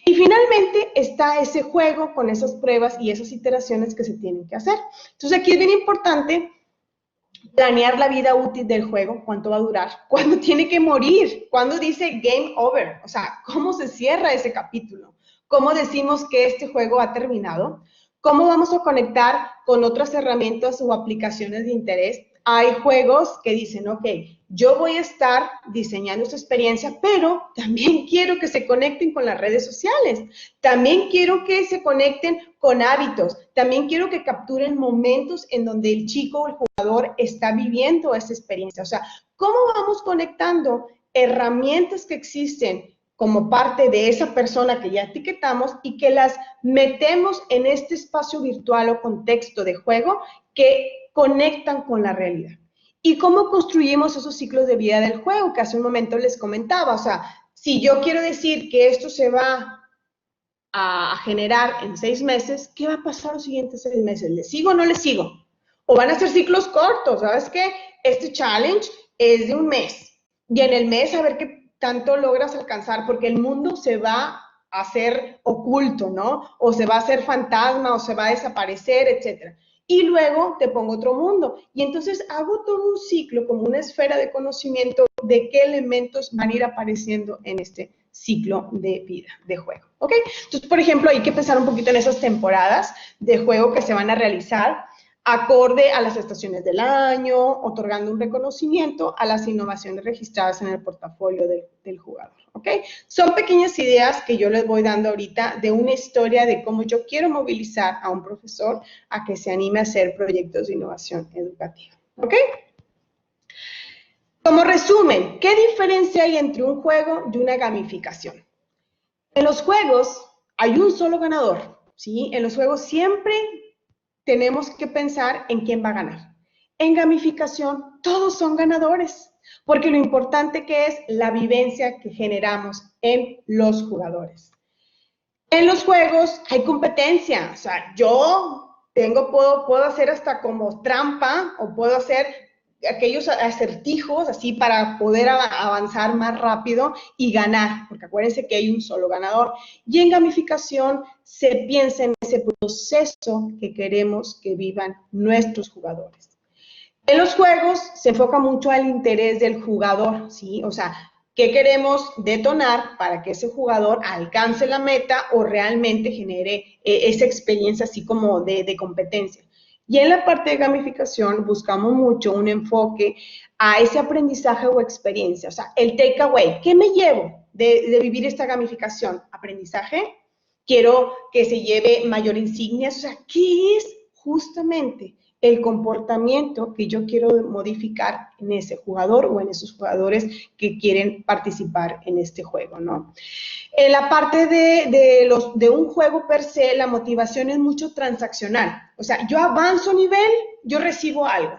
Y finalmente está ese juego con esas pruebas y esas iteraciones que se tienen que hacer. Entonces aquí es bien importante planear la vida útil del juego, cuánto va a durar, cuándo tiene que morir, cuándo dice game over, o sea, cómo se cierra ese capítulo, cómo decimos que este juego ha terminado, cómo vamos a conectar con otras herramientas o aplicaciones de interés. Hay juegos que dicen, ok, yo voy a estar diseñando esta experiencia, pero también quiero que se conecten con las redes sociales, también quiero que se conecten con hábitos, también quiero que capturen momentos en donde el chico o el jugador está viviendo esa experiencia. O sea, ¿cómo vamos conectando herramientas que existen como parte de esa persona que ya etiquetamos y que las metemos en este espacio virtual o contexto de juego que conectan con la realidad? ¿Y cómo construimos esos ciclos de vida del juego que hace un momento les comentaba? O sea, si yo quiero decir que esto se va a generar en 6 meses, ¿qué va a pasar los siguientes 6 meses? ¿Le sigo o no le sigo? O van a ser ciclos cortos, ¿sabes qué? Este challenge es de un mes y en el mes a ver qué tanto logras alcanzar, porque el mundo se va a hacer oculto, ¿no? O se va a hacer fantasma, o se va a desaparecer, etcétera. Y luego te pongo otro mundo. Y entonces hago todo un ciclo, como una esfera de conocimiento de qué elementos van a ir apareciendo en este ciclo de vida, de juego, ¿ok? Entonces, por ejemplo, hay que pensar un poquito en esas temporadas de juego que se van a realizar acorde a las estaciones del año, otorgando un reconocimiento a las innovaciones registradas en el portafolio del jugador, ¿ok? Son pequeñas ideas que yo les voy dando ahorita de una historia de cómo yo quiero movilizar a un profesor a que se anime a hacer proyectos de innovación educativa, ¿ok? Como resumen, ¿qué diferencia hay entre un juego y una gamificación? En los juegos hay un solo ganador, ¿sí? En los juegos siempre tenemos que pensar en quién va a ganar. En gamificación, todos son ganadores, porque lo importante que es la vivencia que generamos en los jugadores. En los juegos hay competencia, o sea, yo puedo hacer hasta como trampa o puedo hacer aquellos acertijos así para poder avanzar más rápido y ganar, porque acuérdense que hay un solo ganador. Y en gamificación se piensa en ese proceso que queremos que vivan nuestros jugadores. En los juegos se enfoca mucho al interés del jugador, ¿sí? O sea, ¿qué queremos detonar para que ese jugador alcance la meta o realmente genere esa experiencia así como de competencia? Y en la parte de gamificación buscamos mucho un enfoque a ese aprendizaje o experiencia, o sea, el takeaway. ¿Qué me llevo de vivir esta gamificación? ¿Aprendizaje? ¿Quiero que se lleve mayor insignias? O sea, ¿qué es justamente el comportamiento que yo quiero modificar en ese jugador o en esos jugadores que quieren participar en este juego, ¿no? En la parte de un juego per se, la motivación es mucho transaccional. O sea, yo avanzo nivel, yo recibo algo.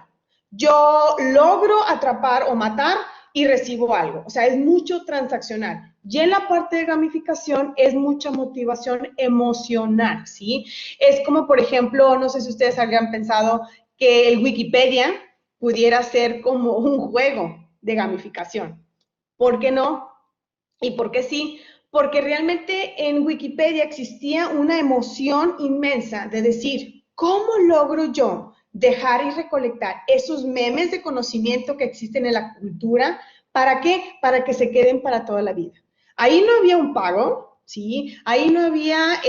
Yo logro atrapar o matar y recibo algo. O sea, es mucho transaccional. Y en la parte de gamificación es mucha motivación emocional, ¿sí? Es como, por ejemplo, no sé si ustedes habían pensado que el Wikipedia pudiera ser como un juego de gamificación. ¿Por qué no? ¿Y por qué sí? Porque realmente en Wikipedia existía una emoción inmensa de decir, ¿cómo logro yo dejar y recolectar esos memes de conocimiento que existen en la cultura? ¿Para qué? Para que se queden para toda la vida. Ahí no había un pago, ¿sí? Ahí no había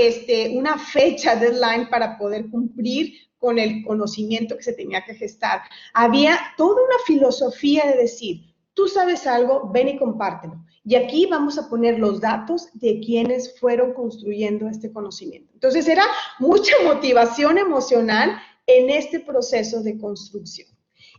una fecha deadline para poder cumplir con el conocimiento que se tenía que gestar. Había toda una filosofía de decir, tú sabes algo, ven y compártelo. Y aquí vamos a poner los datos de quienes fueron construyendo este conocimiento. Entonces era mucha motivación emocional en este proceso de construcción.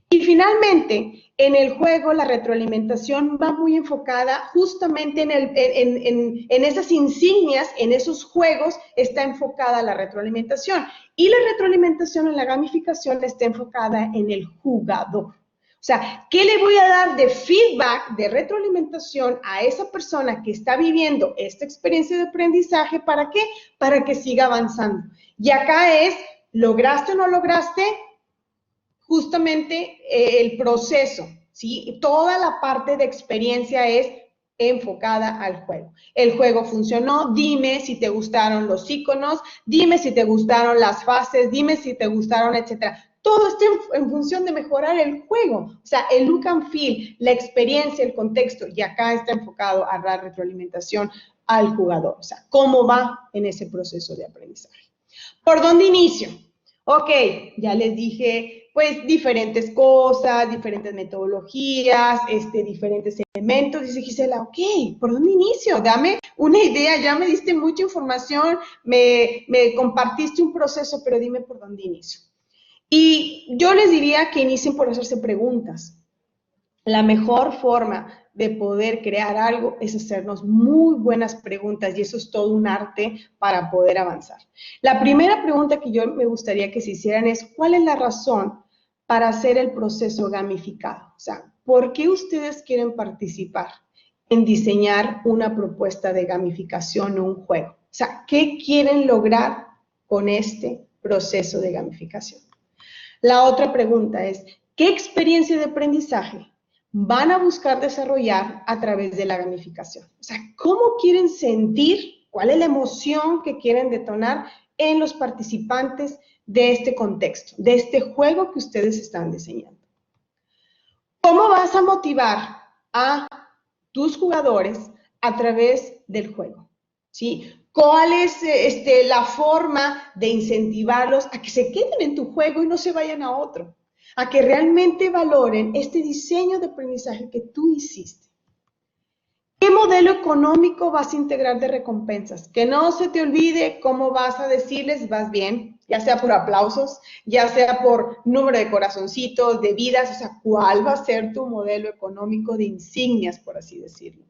Y finalmente, en el juego la retroalimentación va muy enfocada justamente en esas insignias, en esos juegos está enfocada la retroalimentación. Y la retroalimentación en la gamificación está enfocada en el jugador. O sea, ¿qué le voy a dar de feedback, de retroalimentación a esa persona que está viviendo esta experiencia de aprendizaje? ¿Para qué? Para que siga avanzando. Y acá es, ¿lograste o no lograste? Justamente el proceso, ¿sí? Toda la parte de experiencia es enfocada al juego. El juego funcionó, dime si te gustaron los iconos, dime si te gustaron las fases, dime si te gustaron, etcétera. Todo está en función de mejorar el juego. O sea, el look and feel, la experiencia, el contexto, y acá está enfocado a dar retroalimentación al jugador. O sea, cómo va en ese proceso de aprendizaje. ¿Por dónde inicio? Ok, ya les dije, pues, diferentes cosas, diferentes metodologías, diferentes elementos. Dice Gisela, ok, ¿por dónde inicio? Dame una idea, ya me diste mucha información, me compartiste un proceso, pero dime por dónde inicio. Y yo les diría que inicien por hacerse preguntas. La mejor forma de poder crear algo es hacernos muy buenas preguntas y eso es todo un arte para poder avanzar. La primera pregunta que yo me gustaría que se hicieran es, ¿cuál es la razón para hacer el proceso gamificado? O sea, ¿por qué ustedes quieren participar en diseñar una propuesta de gamificación o un juego? O sea, ¿qué quieren lograr con este proceso de gamificación? La otra pregunta es, ¿qué experiencia de aprendizaje van a buscar desarrollar a través de la gamificación? O sea, ¿cómo quieren sentir? ¿Cuál es la emoción que quieren detonar en los participantes de este contexto, de este juego que ustedes están diseñando? ¿Cómo vas a motivar a tus jugadores a través del juego? ¿Sí? ¿Cuál es la forma de incentivarlos a que se queden en tu juego y no se vayan a otro? A que realmente valoren este diseño de aprendizaje que tú hiciste. ¿Qué modelo económico vas a integrar de recompensas? Que no se te olvide cómo vas a decirles, vas bien, ya sea por aplausos, ya sea por número de corazoncitos, de vidas, o sea, ¿cuál va a ser tu modelo económico de insignias, por así decirlo?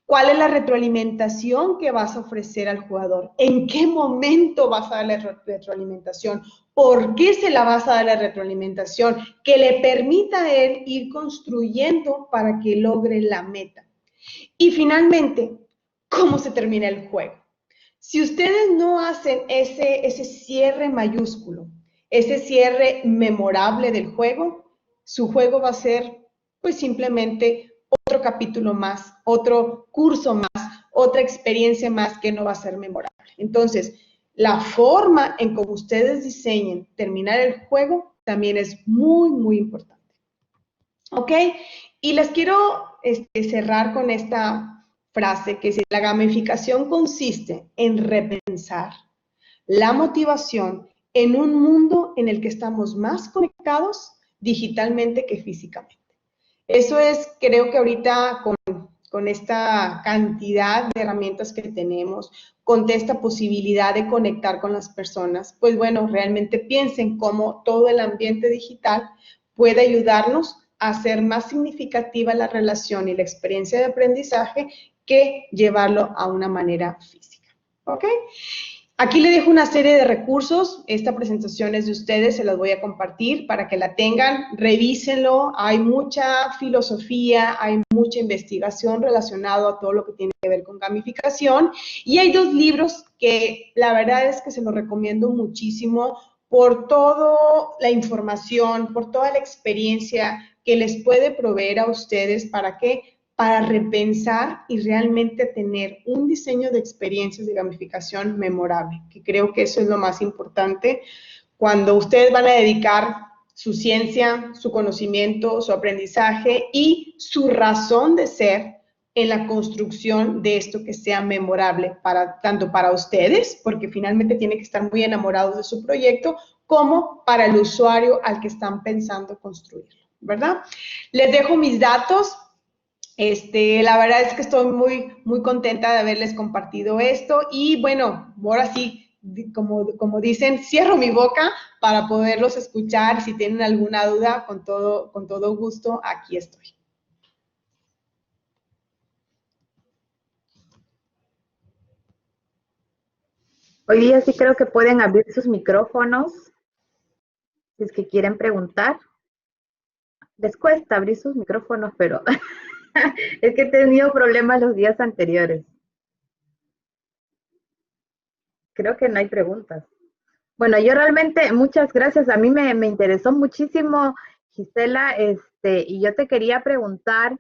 ¿Cuál es la retroalimentación que vas a ofrecer al jugador? ¿En qué momento vas a darle retroalimentación? ¿Por qué se la vas a dar la retroalimentación? Que le permita a él ir construyendo para que logre la meta. Y finalmente, ¿cómo se termina el juego? Si ustedes no hacen ese cierre mayúsculo, ese cierre memorable del juego, su juego va a ser pues simplemente otro capítulo más, otro curso más, otra experiencia más que no va a ser memorable. Entonces, la forma en cómo ustedes diseñen terminar el juego también es muy, muy importante. ¿Ok? Y les quiero cerrar con esta frase que dice, la gamificación consiste en repensar la motivación en un mundo en el que estamos más conectados digitalmente que físicamente. Eso es, creo que ahorita con esta cantidad de herramientas que tenemos, con esta posibilidad de conectar con las personas, pues bueno, realmente piensen cómo todo el ambiente digital puede ayudarnos a hacer más significativa la relación y la experiencia de aprendizaje que llevarlo a una manera física. ¿Ok? Aquí le dejo una serie de recursos, esta presentación es de ustedes, se las voy a compartir para que la tengan, revísenlo, hay mucha filosofía, hay mucha investigación relacionada a todo lo que tiene que ver con gamificación y hay dos libros que la verdad es que se los recomiendo muchísimo por toda la información, por toda la experiencia que les puede proveer a ustedes para que para repensar y realmente tener un diseño de experiencias de gamificación memorable, que creo que eso es lo más importante cuando ustedes van a dedicar su ciencia, su conocimiento, su aprendizaje y su razón de ser en la construcción de esto que sea memorable tanto para ustedes, porque finalmente tienen que estar muy enamorados de su proyecto, como para el usuario al que están pensando construirlo, ¿verdad? Les dejo mis datos. La verdad es que estoy muy, muy contenta de haberles compartido esto y bueno, ahora sí, como dicen, cierro mi boca para poderlos escuchar. Si tienen alguna duda, con todo gusto, aquí estoy. Hoy día sí creo que pueden abrir sus micrófonos si es que quieren preguntar. Les cuesta abrir sus micrófonos, pero es que he tenido problemas los días anteriores. Creo que no hay preguntas. Bueno, yo realmente, muchas gracias. A mí me interesó muchísimo, Gisela, y yo te quería preguntar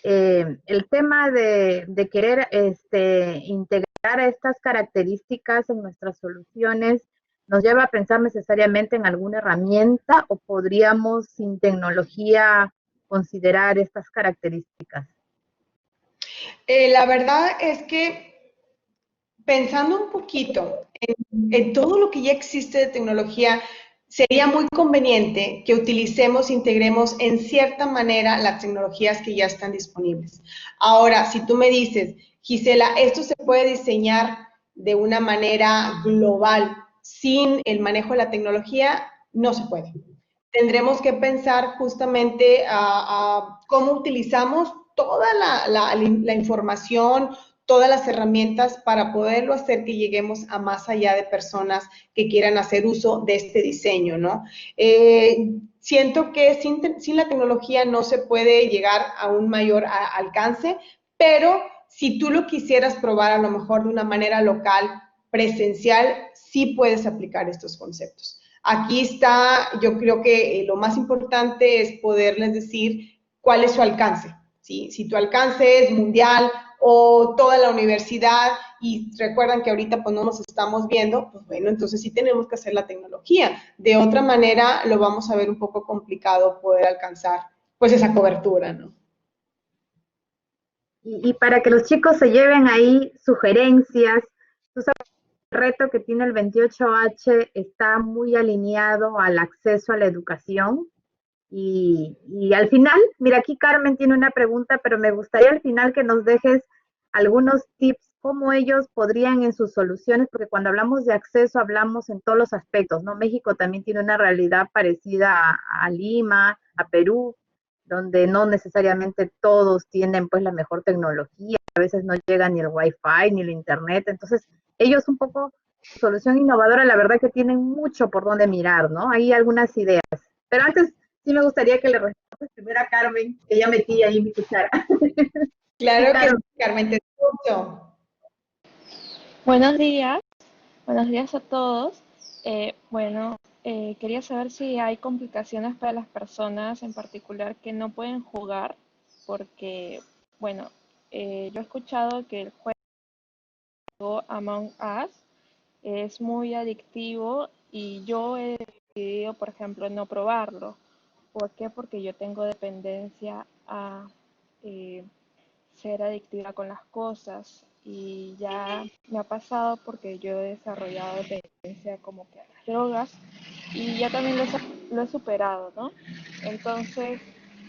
el tema de querer integrar estas características en nuestras soluciones. ¿Nos lleva a pensar necesariamente en alguna herramienta o podríamos sin tecnología considerar estas características? La verdad es que pensando un poquito en todo lo que ya existe de tecnología, sería muy conveniente que utilicemos, integremos en cierta manera las tecnologías que ya están disponibles. Ahora, si tú me dices, Gisela, esto se puede diseñar de una manera global sin el manejo de la tecnología, no se puede. Tendremos que pensar justamente a cómo utilizamos toda la información, todas las herramientas para poderlo hacer que lleguemos a más allá de personas que quieran hacer uso de este diseño, ¿no? Siento que sin la tecnología no se puede llegar a un mayor alcance, pero si tú lo quisieras probar a lo mejor de una manera local, presencial, sí puedes aplicar estos conceptos. Aquí está, yo creo que lo más importante es poderles decir cuál es su alcance, ¿sí? Si tu alcance es mundial o toda la universidad y recuerdan que ahorita pues no nos estamos viendo, pues bueno, entonces sí tenemos que hacer la tecnología. De otra manera lo vamos a ver un poco complicado poder alcanzar pues esa cobertura, ¿no? Y para que los chicos se lleven ahí sugerencias, tú sabes, el reto que tiene el 28H está muy alineado al acceso a la educación. Y al final, mira, aquí Carmen tiene una pregunta, pero me gustaría al final que nos dejes algunos tips, cómo ellos podrían en sus soluciones, porque cuando hablamos de acceso hablamos en todos los aspectos, ¿no? México también tiene una realidad parecida a Lima, a Perú, donde no necesariamente todos tienen pues la mejor tecnología, a veces no llega ni el wifi ni el internet, entonces ellos un poco, solución innovadora, la verdad que tienen mucho por donde mirar, ¿no? Hay algunas ideas. Pero antes sí me gustaría que le respondas primero a Carmen, que ya metí ahí mi cuchara. Sí, Claro que sí, Carmen. Carmen, te escucho. Buenos días a todos. Quería saber si hay complicaciones para las personas en particular que no pueden jugar, porque, bueno, yo he escuchado que el juego Among Us es muy adictivo y yo he decidido, por ejemplo, no probarlo. ¿Por qué? Porque yo tengo dependencia a eh, ser adictiva con las cosas y ya me ha pasado porque yo he desarrollado dependencia como que a las drogas y ya también lo he superado, ¿no? Entonces,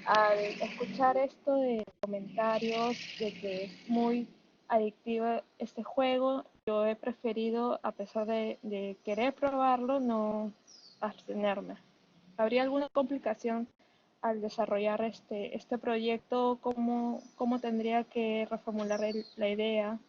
al escuchar esto de comentarios de que es muy adictivo este juego, yo he preferido, a pesar de querer probarlo, no abstenerme. ¿Habría alguna complicación al desarrollar este proyecto? ¿Cómo tendría que reformular la idea?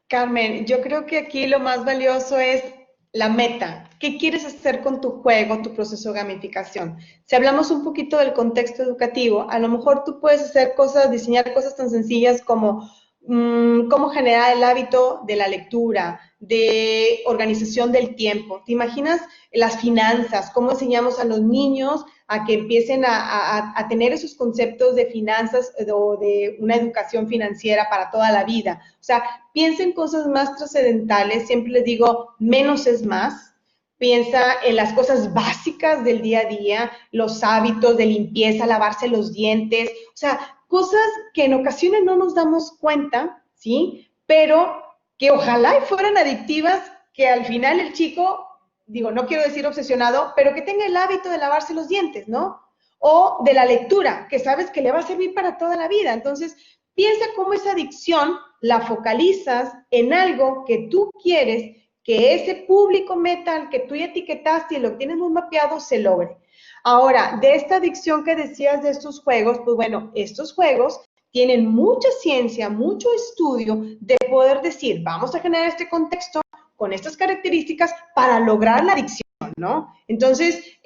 Carmen, yo creo que aquí lo más valioso es la meta. ¿Qué quieres hacer con tu juego, tu proceso de gamificación? Si hablamos un poquito del contexto educativo, a lo mejor tú puedes hacer cosas, diseñar cosas tan sencillas como cómo generar el hábito de la lectura, de organización del tiempo. ¿Te imaginas las finanzas? ¿Cómo enseñamos a los niños a que empiecen a tener esos conceptos de finanzas o de una educación financiera para toda la vida? O sea, piensa en cosas más trascendentales, siempre les digo, menos es más. Piensa en las cosas básicas del día a día, los hábitos de limpieza, lavarse los dientes, o sea, cosas que en ocasiones no nos damos cuenta, ¿sí? Pero que ojalá fueran adictivas, que al final el chico, digo, no quiero decir obsesionado, pero que tenga el hábito de lavarse los dientes, ¿no? O de la lectura, que sabes que le va a servir para toda la vida. Entonces, piensa cómo esa adicción la focalizas en algo que tú quieres que ese público meta al que tú ya etiquetaste y lo tienes muy mapeado se logre. Ahora, de esta adicción que decías de estos juegos, pues bueno, estos juegos tienen mucha ciencia, mucho estudio de poder decir, vamos a generar este contexto con estas características para lograr la adicción, ¿no? Entonces,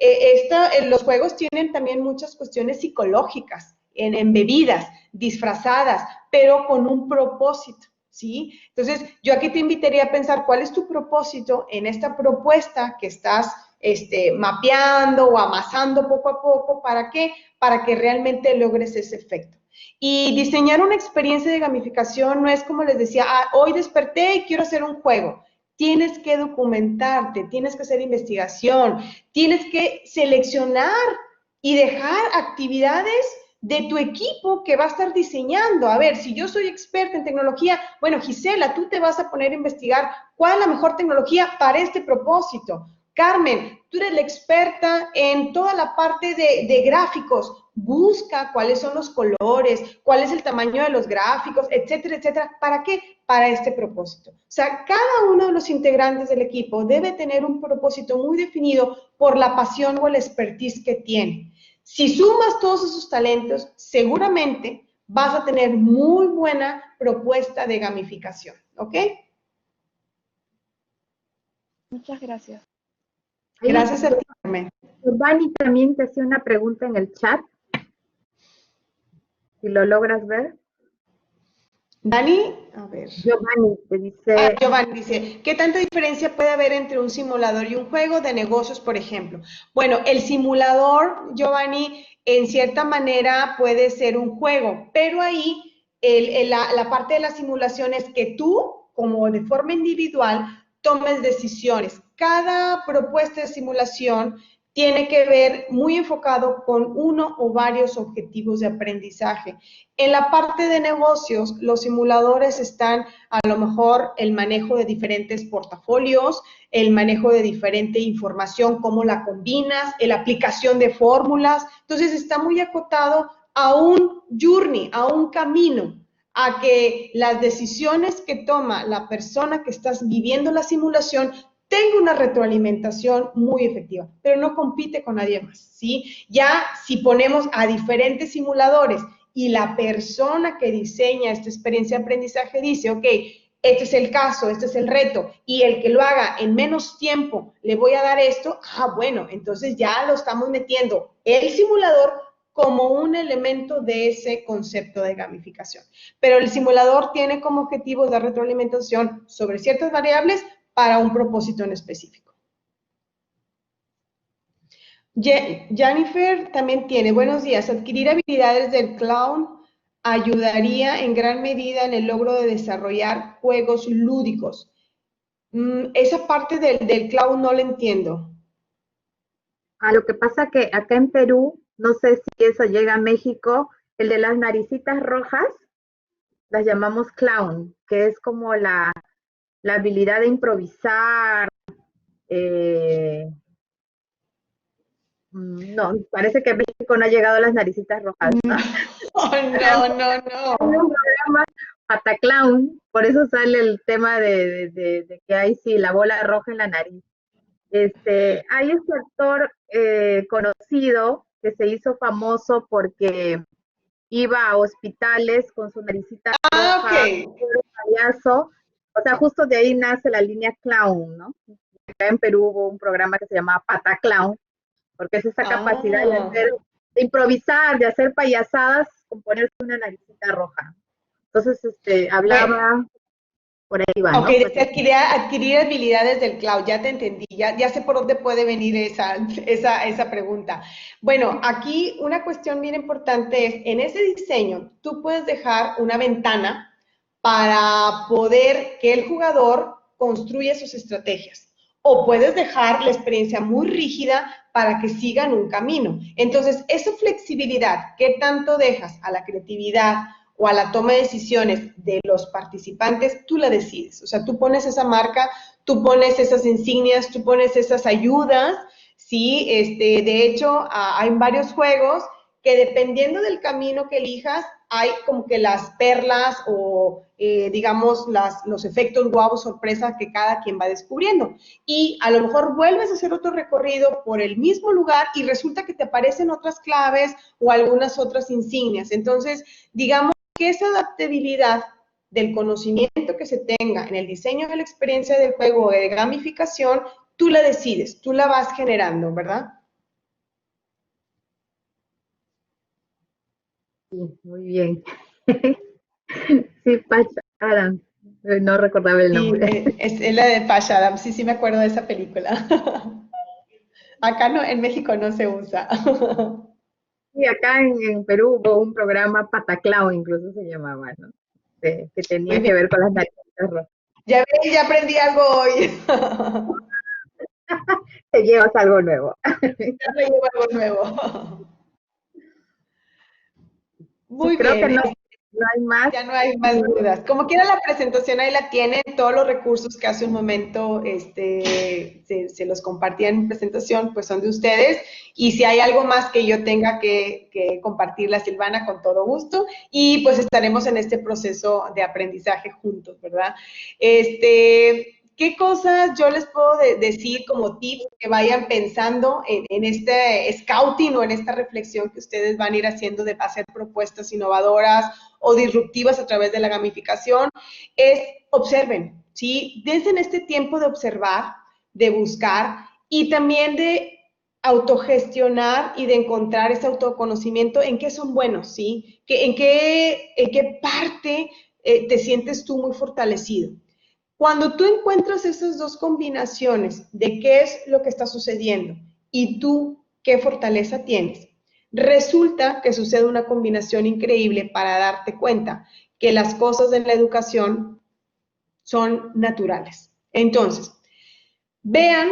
los juegos tienen también muchas cuestiones psicológicas, embebidas, disfrazadas, pero con un propósito, ¿sí? Entonces, yo aquí te invitaría a pensar cuál es tu propósito en esta propuesta que estás mapeando o amasando poco a poco. ¿Para qué? Para que realmente logres ese efecto. Y diseñar una experiencia de gamificación no es como les decía, hoy desperté y quiero hacer un juego. Tienes que documentarte, tienes que hacer investigación, tienes que seleccionar y dejar actividades de tu equipo que va a estar diseñando. A ver, si yo soy experta en tecnología, bueno, Gisela, tú te vas a poner a investigar cuál es la mejor tecnología para este propósito. Carmen, tú eres la experta en toda la parte de gráficos. Busca cuáles son los colores, cuál es el tamaño de los gráficos, etcétera, etcétera. ¿Para qué? Para este propósito. O sea, cada uno de los integrantes del equipo debe tener un propósito muy definido por la pasión o el expertise que tiene. Si sumas todos esos talentos, seguramente vas a tener muy buena propuesta de gamificación, ¿ok? Muchas gracias. Gracias a ti, Carmen. Giovanni también te hacía una pregunta en el chat, si lo logras ver. Dani, a ver. Giovanni te dice... Giovanni dice, ¿qué tanta diferencia puede haber entre un simulador y un juego de negocios, por ejemplo? Bueno, el simulador, Giovanni, en cierta manera puede ser un juego, pero ahí la parte de la simulación es que tú, como de forma individual, tomes decisiones. Cada propuesta de simulación tiene que ver muy enfocado con uno o varios objetivos de aprendizaje. En la parte de negocios, los simuladores están a lo mejor el manejo de diferentes portafolios, el manejo de diferente información, cómo la combinas, la aplicación de fórmulas. Entonces está muy acotado a un journey, a un camino, a que las decisiones que toma la persona que estás viviendo la simulación tenga una retroalimentación muy efectiva, pero no compite con nadie más, ¿sí? Ya si ponemos a diferentes simuladores y la persona que diseña esta experiencia de aprendizaje dice, ok, este es el caso, este es el reto, y el que lo haga en menos tiempo le voy a dar esto, bueno, entonces ya lo estamos metiendo el simulador como un elemento de ese concepto de gamificación. Pero el simulador tiene como objetivo dar retroalimentación sobre ciertas variables para un propósito en específico. Jennifer también tiene, buenos días, adquirir habilidades del clown ayudaría en gran medida en el logro de desarrollar juegos lúdicos. Esa parte del clown no la entiendo. Lo que pasa que acá en Perú, no sé si eso llega a México, el de las naricitas rojas, las llamamos clown, que es como la habilidad de improvisar. No, parece que México no ha llegado a las naricitas rojas, ¿no? No. Un programa Pataclown, por eso sale el tema de que hay sí la bola roja en la nariz. Hay este actor conocido que se hizo famoso porque iba a hospitales con su naricita roja, Okay. payaso. O sea, justo de ahí nace la línea clown, ¿no? Acá en Perú hubo un programa que se llamaba Pataclown, porque es esa capacidad de improvisar, de hacer payasadas con ponerse una naricita roja. Entonces, hablaba, por ahí va, Ok, ¿no? adquirir habilidades del cloud, ya te entendí, ya sé por dónde puede venir esa pregunta. Bueno, aquí una cuestión bien importante es, en ese diseño, tú puedes dejar una ventana para poder que el jugador construya sus estrategias. O puedes dejar la experiencia muy rígida para que sigan un camino. Entonces, esa flexibilidad, ¿qué tanto dejas a la creatividad o a la toma de decisiones de los participantes? Tú la decides. O sea, tú pones esa marca, tú pones esas insignias, tú pones esas ayudas, ¿sí? De hecho, hay varios juegos que dependiendo del camino que elijas, hay como que las perlas o, digamos, los efectos guau sorpresa que cada quien va descubriendo. Y a lo mejor vuelves a hacer otro recorrido por el mismo lugar y resulta que te aparecen otras claves o algunas otras insignias. Entonces, digamos que esa adaptabilidad del conocimiento que se tenga en el diseño de la experiencia del juego o de gamificación, tú la decides, tú la vas generando, ¿verdad? Sí, muy bien. Sí, Patch Adams. No recordaba el Sí, nombre. es la de Patch Adams, sí, sí me acuerdo de esa película. Acá no, en México no se usa. Y acá en Perú hubo un programa Pataclao, incluso se llamaba, ¿no? Que Muy tenía bien, que ver con las narices rojas. ya ves, ya aprendí algo hoy. Te llevas algo nuevo. Ya me llevo algo nuevo. Sí, Muy creo que bien, no, no hay más. ya no hay más dudas. Como quiera la presentación ahí la tienen, todos los recursos que hace un momento se los compartía en mi presentación, pues son de ustedes. Y si hay algo más que yo tenga que compartirla, Silvana, con todo gusto. Y pues estaremos en este proceso de aprendizaje juntos, ¿verdad? ¿Qué cosas yo les puedo decir como tips que vayan pensando en este scouting o en esta reflexión que ustedes van a ir haciendo de hacer propuestas innovadoras o disruptivas a través de la gamificación? Es observen, ¿sí? Dense en este tiempo de observar, de buscar y también de autogestionar y de encontrar ese autoconocimiento en qué son buenos, ¿sí? En qué parte te sientes tú muy fortalecido. Cuando tú encuentras esas dos combinaciones de qué es lo que está sucediendo y tú qué fortaleza tienes, resulta que sucede una combinación increíble para darte cuenta que las cosas en la educación son naturales. Entonces, vean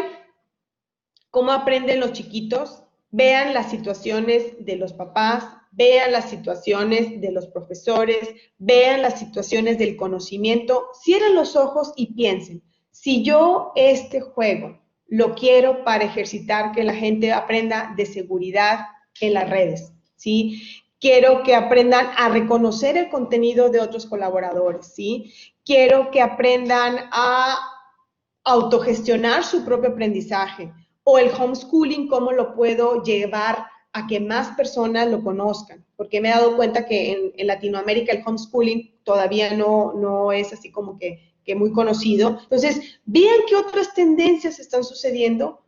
cómo aprenden los chiquitos, vean las situaciones de los papás, vean las situaciones de los profesores, vean las situaciones del conocimiento, cierren los ojos y piensen, si yo este juego lo quiero para ejercitar que la gente aprenda de seguridad en las redes, ¿sí? Quiero que aprendan a reconocer el contenido de otros colaboradores, ¿sí? Quiero que aprendan a autogestionar su propio aprendizaje o el homeschooling, cómo lo puedo llevar a que más personas lo conozcan, porque me he dado cuenta que en Latinoamérica el homeschooling todavía no es así como que muy conocido. Entonces, vean qué otras tendencias están sucediendo,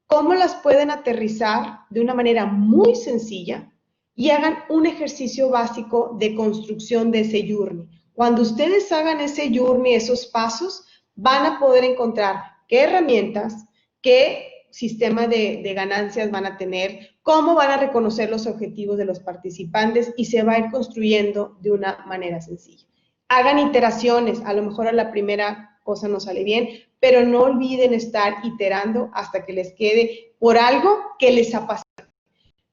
cómo las pueden aterrizar de una manera muy sencilla y hagan un ejercicio básico de construcción de ese journey. Cuando ustedes hagan ese journey, esos pasos, van a poder encontrar qué herramientas, qué sistema de ganancias van a tener, cómo van a reconocer los objetivos de los participantes y se va a ir construyendo de una manera sencilla. Hagan iteraciones, a lo mejor a la primera cosa no sale bien, pero no olviden estar iterando hasta que les quede por algo que les apasione.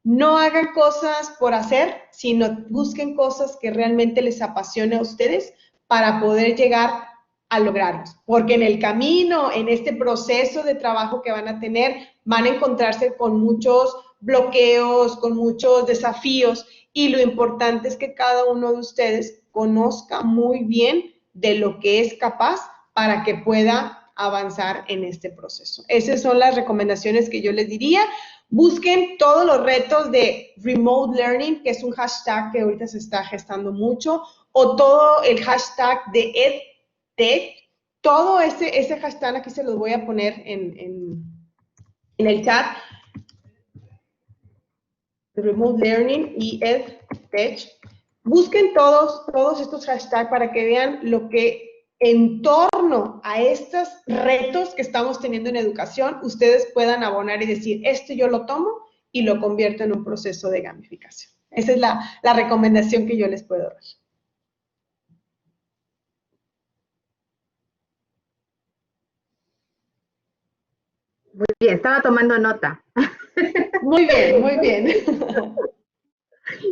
No hagan cosas por hacer, sino busquen cosas que realmente les apasione a ustedes para poder llegar a lograrlos. Porque en el camino, en este proceso de trabajo que van a tener, van a encontrarse con muchos bloqueos, con muchos desafíos y lo importante es que cada uno de ustedes conozca muy bien de lo que es capaz para que pueda avanzar en este proceso. Esas son las recomendaciones que yo les diría. Busquen todos los retos de remote learning, que es un hashtag que ahorita se está gestando mucho, o todo el hashtag de EdTech. Todo ese hashtag aquí se los voy a poner en el chat. Remote learning y EdTech. Busquen todos estos hashtags para que vean lo que en torno a estos retos que estamos teniendo en educación, ustedes puedan abonar y decir, esto yo lo tomo y lo convierto en un proceso de gamificación. Esa es la recomendación que yo les puedo dar. Muy bien, estaba tomando nota. Muy bien, muy bien.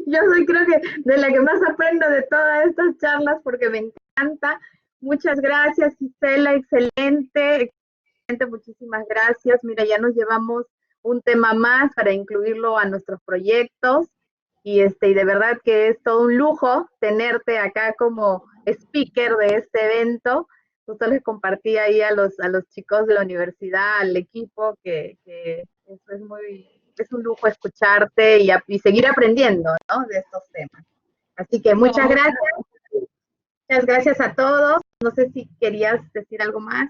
Yo soy creo que de la que más aprendo de todas estas charlas porque me encanta. Muchas gracias, Gisela, excelente, excelente, muchísimas gracias. Mira, ya nos llevamos un tema más para incluirlo a nuestros proyectos. y de verdad que es todo un lujo tenerte acá como speaker de este evento. Justo les compartí ahí a los chicos de la universidad, al equipo, que eso es un lujo escucharte y seguir aprendiendo, ¿no? De estos temas. Así que No, muchas gracias a todos. No sé si querías decir algo más.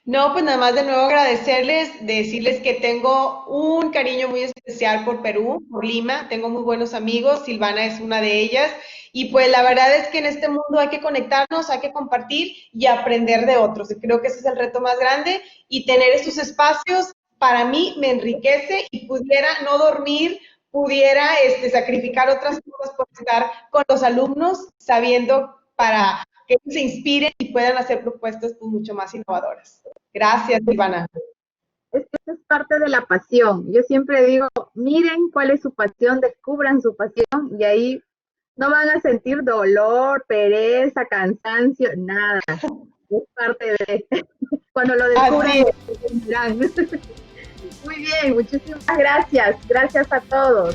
no, pues nada más de nuevo agradecerles, decirles que tengo un cariño muy especial por Perú, por Lima, tengo muy buenos amigos, Silvana es una de ellas, y pues la verdad es que en este mundo hay que conectarnos, hay que compartir y aprender de otros. Y creo que ese es el reto más grande y tener estos espacios para mí me enriquece y pudiera no dormir, pudiera sacrificar otras cosas por estar con los alumnos, sabiendo para que ellos se inspiren y puedan hacer propuestas pues, mucho más innovadoras. Gracias, Ivana. Esto es parte de la pasión. Yo siempre digo, miren cuál es su pasión, descubran su pasión y ahí no van a sentir dolor, pereza, cansancio, nada. Es parte de cuando lo descubran. Muy bien, muchísimas gracias. Gracias a todos.